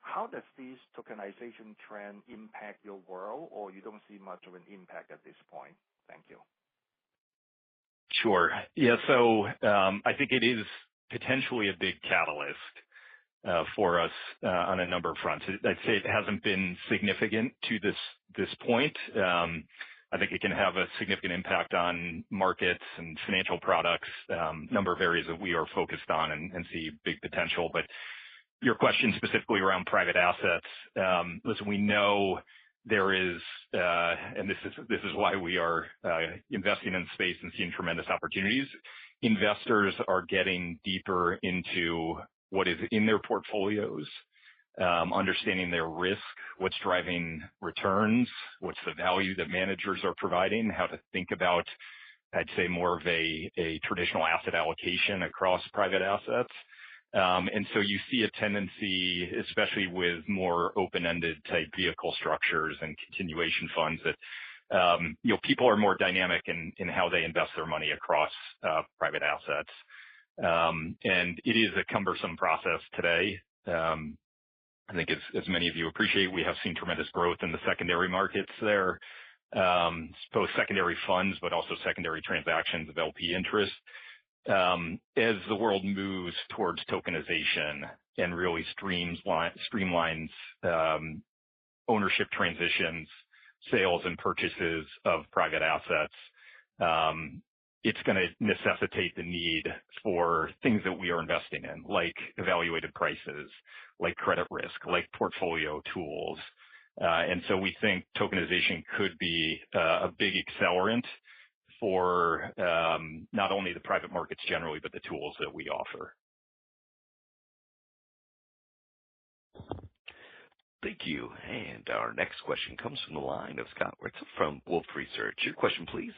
How does this tokenization trend impact your world, or you don't see much of an impact at this point? Thank you. Sure. So I think it is potentially a big catalyst for us on a number of fronts. I'd say it hasn't been significant to this point. I think it can have a significant impact on markets and financial products, number of areas that we are focused on and see big potential. But your question specifically around private assets, listen, we know there is, and this is why we are investing in space and seeing tremendous opportunities. Investors are getting deeper into what is in their portfolios, understanding their risk, what's driving returns, what's the value that managers are providing, how to think about, I'd say, more of a traditional asset allocation across private assets. And so you see a tendency, especially with more open-ended type vehicle structures and continuation funds, that people are more dynamic in how they invest their money across private assets. And it is a cumbersome process today. I think as many of you appreciate, we have seen tremendous growth in the secondary markets there, both secondary funds, but also secondary transactions of LP interest. As the world moves towards tokenization and really streamlines ownership transitions, sales and purchases of private assets, it's going to necessitate the need for things that we are investing in, like evaluated prices, like credit risk, like portfolio tools. And so we think tokenization could be a big accelerant for not only the private markets generally, but the tools that we offer. Thank you. And our next question comes from the line of Scott Wurtzel from Wolfe Research. Your question, please.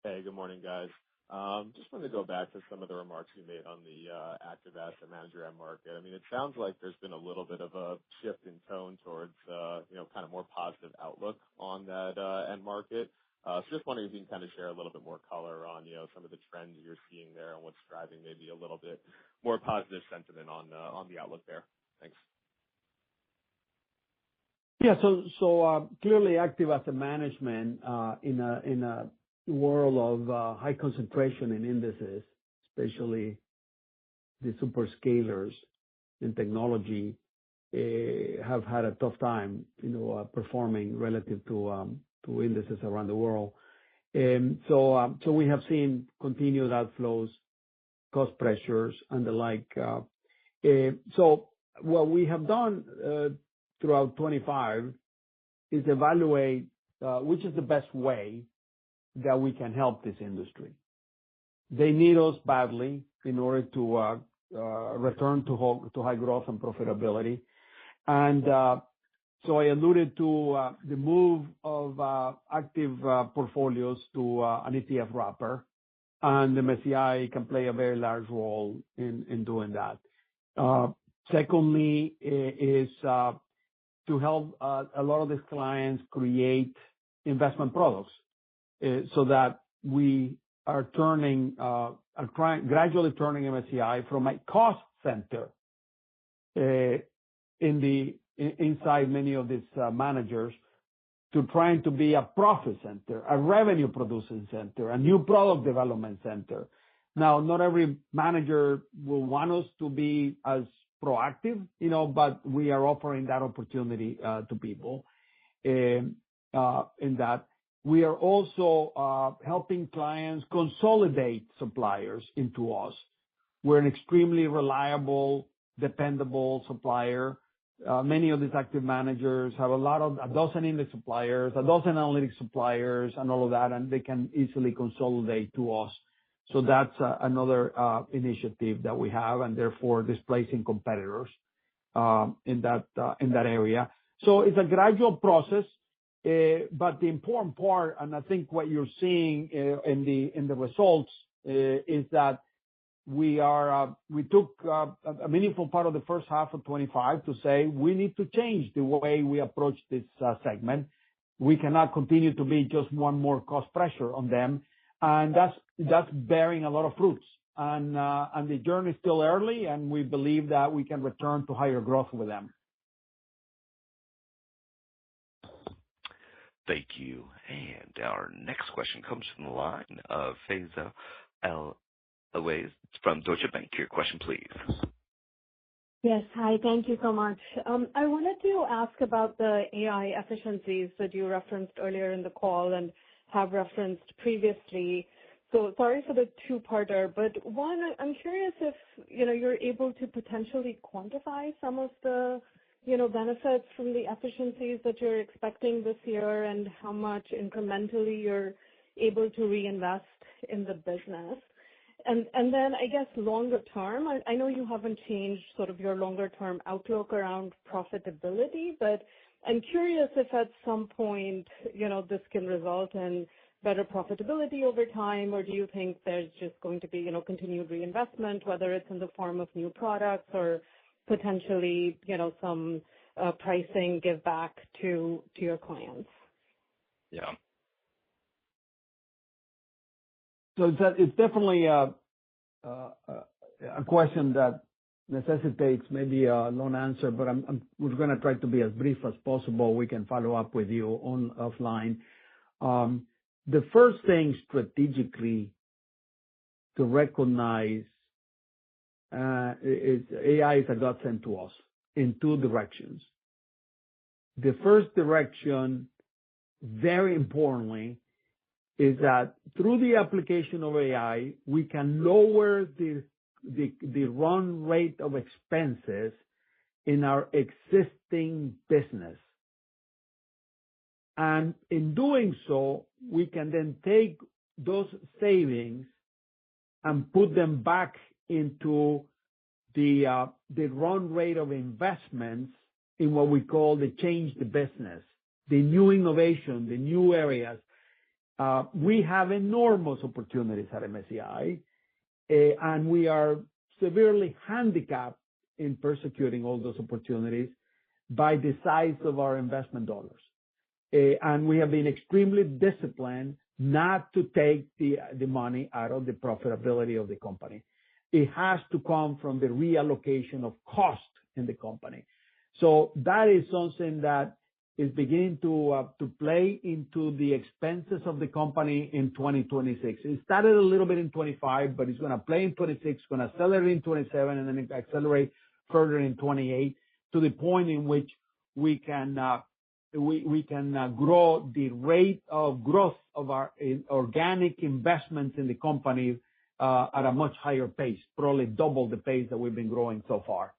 Hey, good morning, guys. Just wanted to go back to some of the remarks you made on the active asset manager end market. I mean, it sounds like there's been a little bit of a shift in tone towards, kind of more positive outlook on that end market. So just wondering if you can kind of share a little bit more color on, some of the trends you're seeing there and what's driving maybe a little bit more positive sentiment on the outlook there. Thanks. Yeah. So clearly active asset management in a world of high concentration in indices, especially the superscalers in technology have had a tough time, performing relative to indices around the world. So we have seen continued outflows, cost pressures, and the like. So what we have done throughout 25 is evaluate which is the best way that we can help this industry. They need us badly in order to return to high growth and profitability. And so I alluded to the move of active portfolies to an ETF wrapper, and the MSCI can play a very large role in doing that. Secondly, is to help a lot of these clients create investment products, so that we are gradually turning MSCI from a cost center inside many of these managers to trying to be a profit center, a revenue producing center, a new product development center. Now, not every manager will want us to be as proactive, but we are offering that opportunity to people in that. We are also helping clients consolidate suppliers into us. We're an extremely reliable, dependable supplier. Many of these active managers have a dozen index suppliers, a dozen analytics suppliers, and all of that, and they can easily consolidate to us. So that's another initiative that we have, and therefore displacing competitors in that area. So it's a gradual process, but the important part, and I think what you're seeing in the results, is that we took a meaningful part of the first half of 25 to say we need to change the way we approach this segment. We cannot continue to be just one more cost pressure on them, and that's bearing a lot of fruits. And the journey is still early, and we believe that we can return to higher growth with them. Thank you. And our next question comes from the line of Faiza El-Aways from Deutsche Bank. Your question, please. Yes. Hi. Thank you so much. I wanted to ask about the AI efficiencies that you referenced earlier in the call and have referenced previously. So sorry for the two-parter, but one, I'm curious if, you're able to potentially quantify some of the, benefits from the efficiencies that you're expecting this year and how much incrementally you're able to reinvest in the business. And then I guess longer term, I know you haven't changed sort of your longer term outlook around profitability, but I'm curious if at some point, this can result in better profitability over time, or do you think there's just going to be, continued reinvestment, whether it's in the form of new products or potentially, some pricing give back to your clients? Yeah. So it's definitely a question that necessitates maybe a long answer, but we're going to try to be as brief as possible. We can follow up with you offline. The first thing strategically to recognize is AI is a godsend to us in two directions. The first direction, very importantly, is that through the application of AI, we can lower the run rate of expenses in our existing business. And in doing so, we can then take those savings and put them back into the run rate of investments in what we call the change the business, the new innovation, the new areas. We have enormous opportunities at MSCI, and we are severely handicapped in pursuing all those opportunities by the size of our investment dollars. And we have been extremely disciplined not to take the money out of the profitability of the company. It has to come from the reallocation of cost in the company. So that is something that is beginning to play into the expenses of the company in 2026. It started a little bit in 25, but it's going to play in 26, going to accelerate in 27, and then accelerate further in 28 to the point in which we can grow the rate of growth of our organic investments in the company at a much higher pace, probably double the pace that we've been growing so far.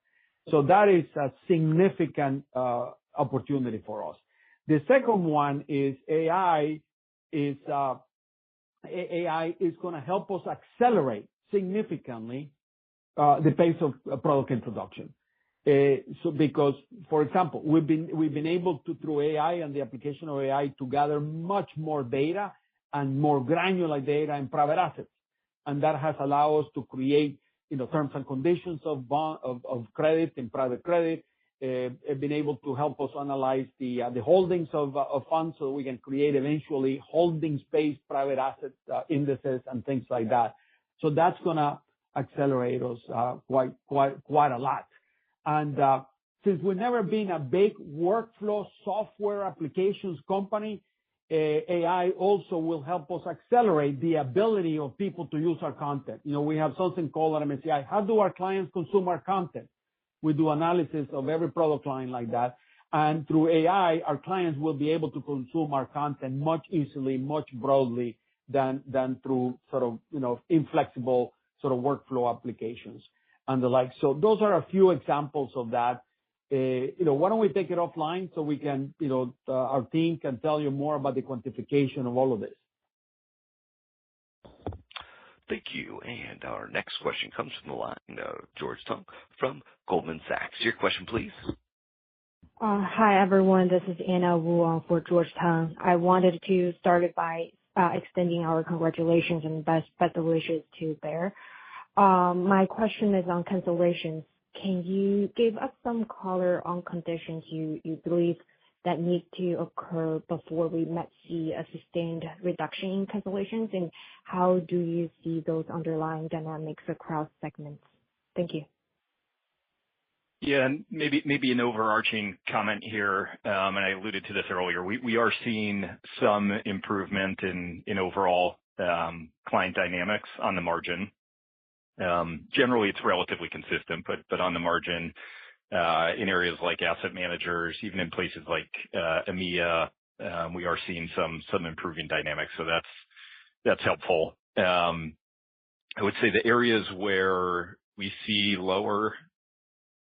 So that is a significant opportunity for us. The second one is AI is going to help us accelerate significantly the pace of product introduction. So because, for example, we've been able to, through AI and the application of AI, to gather much more data and more granular data in private assets, and that has allowed us to create, terms and conditions of credit in private credit. Been able to help us analyze the holdings of funds, so we can create eventually holdings-based private asset indices and things like that. So that's gonna accelerate us quite a lot. And since we've never been a big workflow software applications company, AI also will help us accelerate the ability of people to use our content. We have something called at MSCI, how do our clients consume our content? We do analysis of every product line like that. And through AI, our clients will be able to consume our content much easily, much broadly than through sort of, inflexible sort of workflow applications and the like. So those are a few examples of that. Why don't we take it offline so we can, our team can tell you more about the quantification of all of this. Thank you. And our next question comes from the line of George Tong from Goldman Sachs. Your question, please. Hi, everyone. This is Anna Wu for George Tong. I wanted to start it by extending our congratulations and best wishes to Bear. My question is on cancellations. Can you give us some color on conditions you believe that need to occur before we might see a sustained reduction in cancellations, and how do you see those underlying dynamics across segments? Thank you. Yeah, and maybe an overarching comment here, and I alluded to this earlier. We are seeing some improvement in overall client dynamics on the margin. Generally, it's relatively consistent, but on the margin, in areas like asset managers, even in places like EMEA, we are seeing some improving dynamics. So that's helpful. I would say the areas where we see lower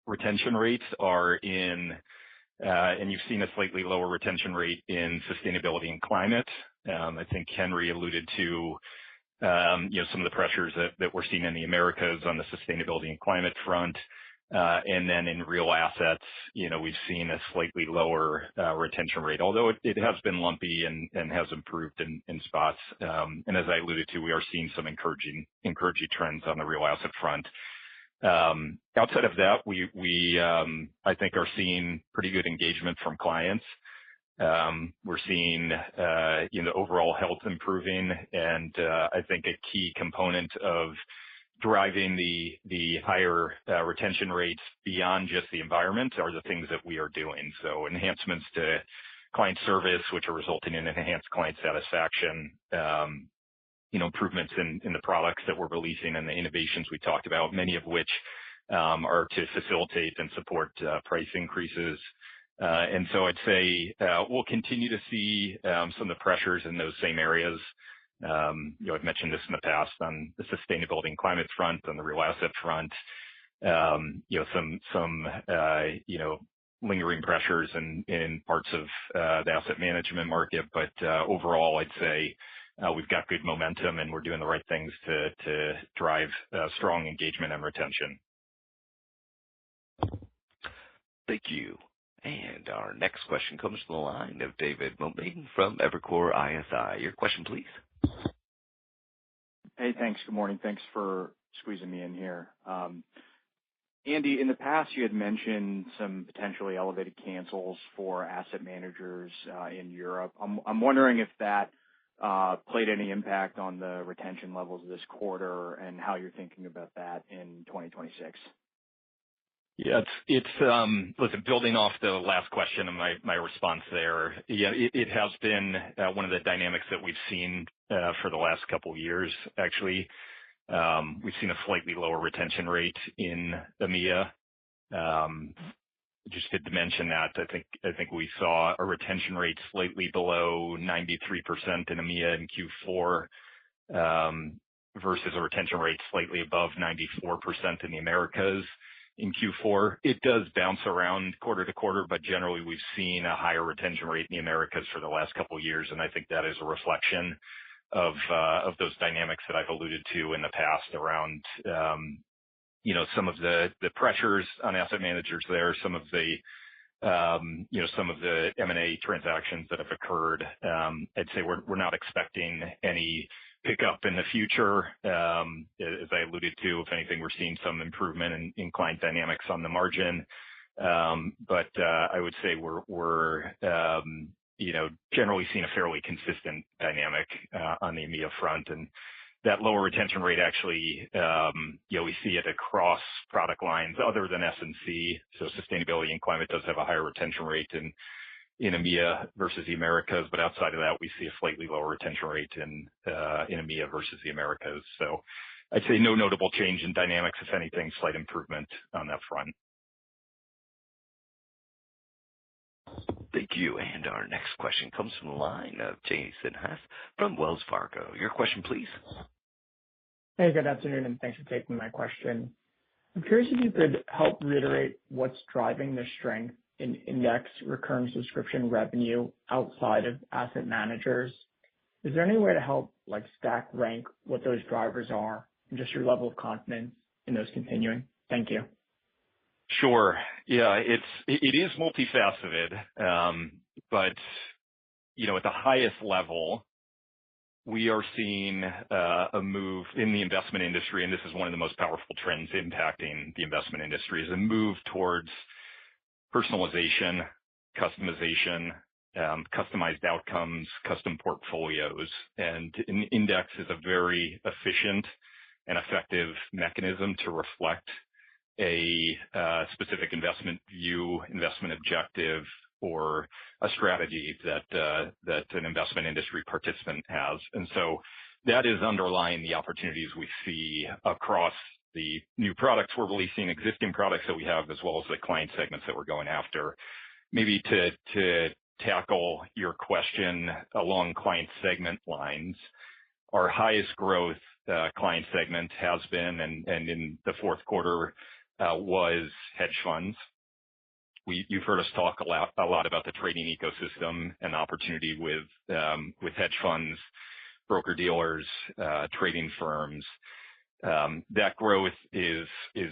retention rates are in, and you've seen a slightly lower retention rate in sustainability and climate. I think Henry alluded to, some of the pressures that we're seeing in the Americas on the sustainability and climate front. And then in real assets, we've seen a slightly lower retention rate, although it has been lumpy and has improved in spots. And as I alluded to, we are seeing some encouraging trends on the real asset front. Outside of that, we I think are seeing pretty good engagement from clients. We're seeing the overall health improving, and I think a key component of driving the higher retention rates beyond just the environment are the things that we are doing. So enhancements to client service, which are resulting in enhanced client satisfaction, improvements in the products that we're releasing and the innovations we talked about, many of which are to facilitate and support price increases. And so I'd say we'll continue to see some of the pressures in those same areas. I've mentioned this in the past on the sustainability and climate front, on the real asset front, some lingering pressures in parts of the asset management market. But overall, I'd say we've got good momentum and we're doing the right things to drive strong engagement and retention. Thank you. And our next question comes from the line of David Motemaden from Evercore ISI. Your question, please. Hey, thanks. Good morning. Thanks for squeezing me in here. Andy, in the past, you had mentioned some potentially elevated cancels for asset managers in Europe. I'm wondering if that played any impact on the retention levels this quarter and how you're thinking about that in 2026. Yeah, listen, building off the last question and my response there, yeah, it has been one of the dynamics that we've seen for the last couple of years, actually. We've seen a slightly lower retention rate in EMEA. Just to mention that, I think we saw a retention rate slightly below 93% in EMEA in Q4, versus a retention rate slightly above 94% in the Americas in Q4. It does bounce around quarter to quarter, but generally we've seen a higher retention rate in the Americas for the last couple of years, and I think that is a reflection of those dynamics that I've alluded to in the past around, some of the pressures on asset managers there, some of the M&A transactions that have occurred. I'd say we're not expecting any pickup in the future. As I alluded to, if anything, we're seeing some improvement in client dynamics on the margin. But I would say we're generally seeing a fairly consistent dynamic on the EMEA front. And that lower retention rate actually, we see it across product lines other than S&C. So sustainability and climate does have a higher retention rate in EMEA versus the Americas, but outside of that, we see a slightly lower retention rate in EMEA versus the Americas. So I'd say no notable change in dynamics. If anything, slight improvement on that front. Thank you. And our next question comes from the line of Jason Haas from Wells Fargo. Your question, please. Hey, good afternoon, and thanks for taking my question. I'm curious if you could help reiterate what's driving the strength in index recurring subscription revenue outside of asset managers. Is there any way to help stack rank what those drivers are and just your level of confidence in those continuing? Thank you. Sure. Yeah, it is multifaceted, but at the highest level, we are seeing a move in the investment industry, and this is one of the most powerful trends impacting the investment industry, is a move towards personalization, customization, customized outcomes, custom portfolios. And an index is a very efficient and effective mechanism to reflect a specific investment view, investment objective, or a strategy that an investment industry participant has. And so that is underlying the opportunities we see across the new products we're releasing, existing products that we have, as well as the client segments that we're going after. Maybe to tackle your question along client segment lines, our highest growth client segment has been, and in the fourth quarter, was hedge funds. You've heard us talk a lot about the trading ecosystem and the opportunity with hedge funds, broker-dealers, trading firms. That growth is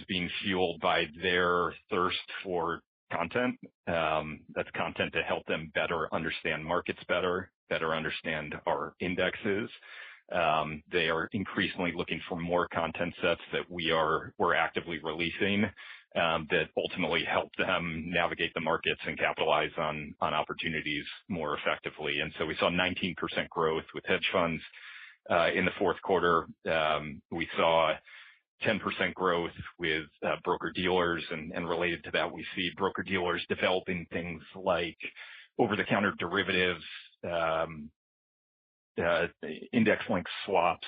being fueled by their thirst for content. That's content to help them better understand markets better understand our indexes. They are increasingly looking for more content sets that we're actively releasing that ultimately help them navigate the markets and capitalize on opportunities more effectively. And so we saw 19% growth with hedge funds in the fourth quarter. We saw 10% growth with broker-dealers, and related to that, we see broker-dealers developing things like over-the-counter derivatives, index-linked swaps,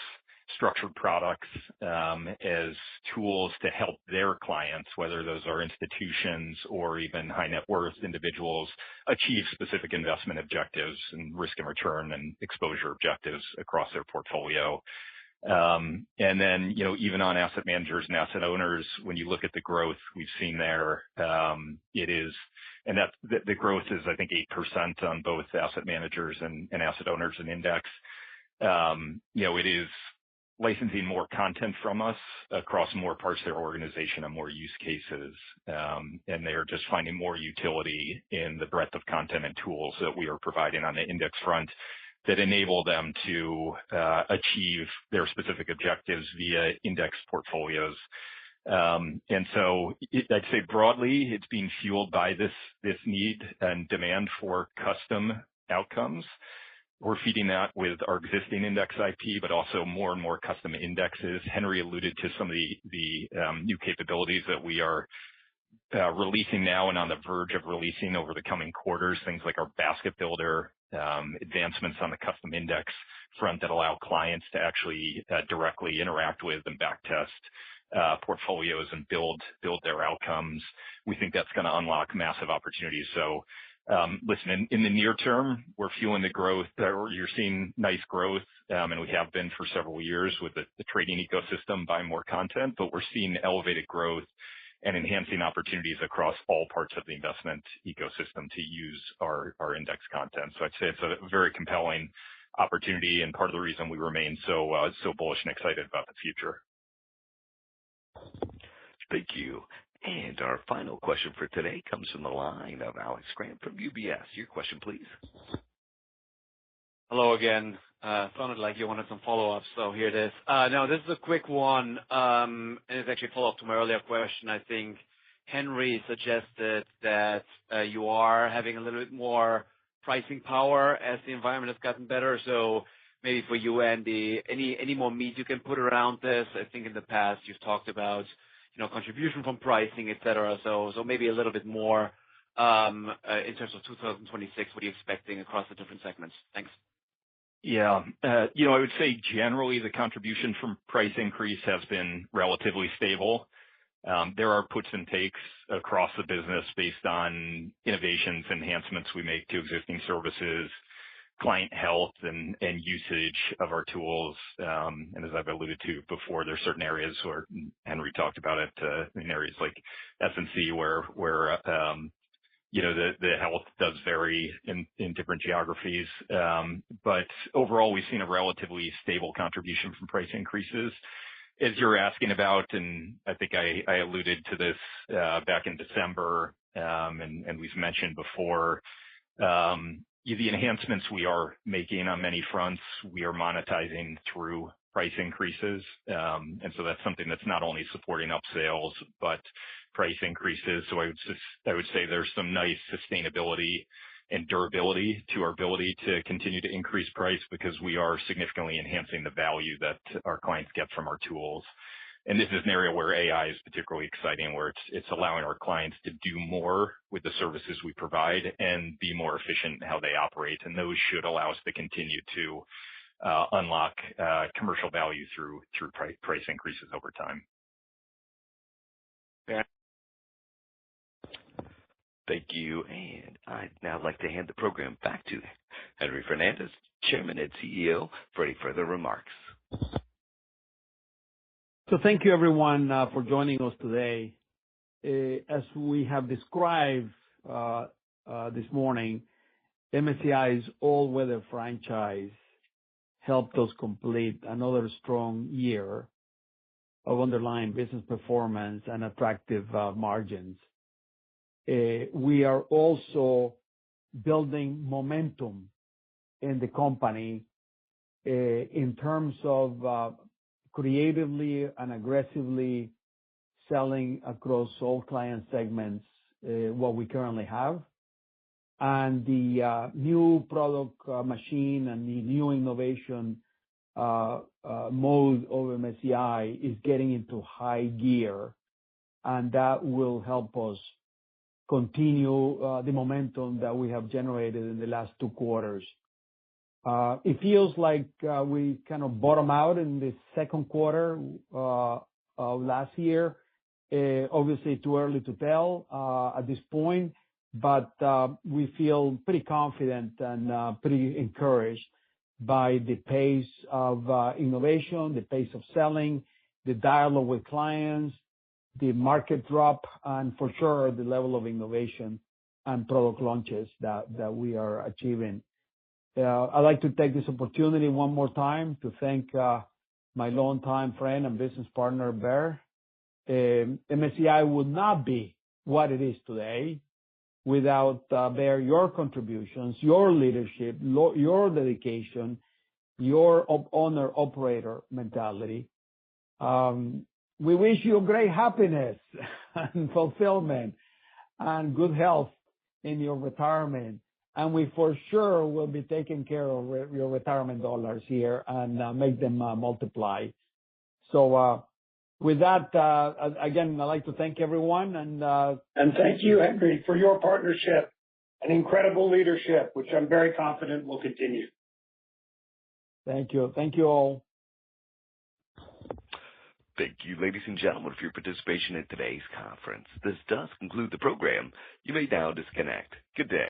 structured products, as tools to help their clients, whether those are institutions or even high net worth individuals, achieve specific investment objectives and risk and return and exposure objectives across their portfolio. And then, even on asset managers and asset owners, when you look at the growth we've seen there, the growth is, I think, 8% on both asset managers and asset owners and index. It is licensing more content from us across more parts of their organization and more use cases. And they are just finding more utility in the breadth of content and tools that we are providing on the index front that enable them to achieve their specific objectives via index portfolios. And so I'd say broadly, it's being fueled by this need and demand for custom outcomes. We're feeding that with our existing index IP, but also more and more custom indexes. Henry alluded to some of the new capabilities that we are releasing now and on the verge of releasing over the coming quarters, things like our basket builder, advancements on the custom index front that allow clients to actually directly interact with and backtest portfolios and build their outcomes. We think that's going to unlock massive opportunities. So listen, in the near term, we're fueling the growth. You're seeing nice growth, and we have been for several years with the trading ecosystem buying more content, but we're seeing elevated growth and enhancing opportunities across all parts of the investment ecosystem to use our index content. So I'd say it's a very compelling opportunity and part of the reason we remain so bullish and excited about the future. Thank you. And our final question for today comes from the line of Alex Kramm from UBS. Your question, please. Hello again. Sounded like you wanted some follow-ups, so here it is. No, this is a quick one, and it's actually a follow-up to my earlier question. I think Henry suggested that you are having a little bit more pricing power as the environment has gotten better. So maybe for you, Andy, any more meat you can put around this? I think in the past you've talked about contribution from pricing, et cetera. So maybe a little bit more in terms of 2026. What are you expecting across the different segments? Thanks. Yeah. I would say generally the contribution from price increase has been relatively stable. There are puts and takes across the business based on innovations, enhancements we make to existing services, client health, and usage of our tools. And as I've alluded to before, there are certain areas where Henry talked about it in areas like S&C where the health does vary in different geographies. But overall, we've seen a relatively stable contribution from price increases. As you're asking about, and I think I alluded to this back in December, and we've mentioned before, the enhancements we are making on many fronts, we are monetizing through price increases. And so that's something that's not only supporting up sales, but price increases. So I would say there's some nice sustainability and durability to our ability to continue to increase price because we are significantly enhancing the value that our clients get from our tools. And this is an area where AI is particularly exciting, where it's allowing our clients to do more with the services we provide and be more efficient in how they operate. And those should allow us to continue to unlock commercial value through price increases over time. Yeah. Thank you. And I'd now like to hand the program back to Henry Fernandez, Chairman and CEO, for any further remarks. So thank you, everyone, for joining us today. As we have described this morning, MSCI's all-weather franchise helped us complete another strong year of underlying business performance and attractive margins. We are also building momentum in the company in terms of creatively and aggressively selling across all client segments what we currently have. And the new product machine and the new innovation mode of MSCI is getting into high gear, and that will help us continue the momentum that we have generated in the last 2 quarters. It feels like we kind of bottom out in the second quarter of last year. Obviously, too early to tell at this point, but we feel pretty confident and pretty encouraged by the pace of innovation, the pace of selling, the dialogue with clients, the market drop, and for sure the level of innovation and product launches that we are achieving. I'd like to take this opportunity one more time to thank my longtime friend and business partner, Bear. MSCI would not be what it is today without Bear, your contributions, your leadership, your dedication, your owner-operator mentality. We wish you great happiness and fulfillment and good health in your retirement. And we for sure will be taking care of your retirement dollars here and make them multiply. So With that, again, I'd like to thank everyone and thank you, Henry, for your partnership and incredible leadership, which I'm very confident will continue. Thank you. Thank you all. Thank you, ladies and gentlemen, for your participation in today's conference. This does conclude the program. You may now disconnect. Good day.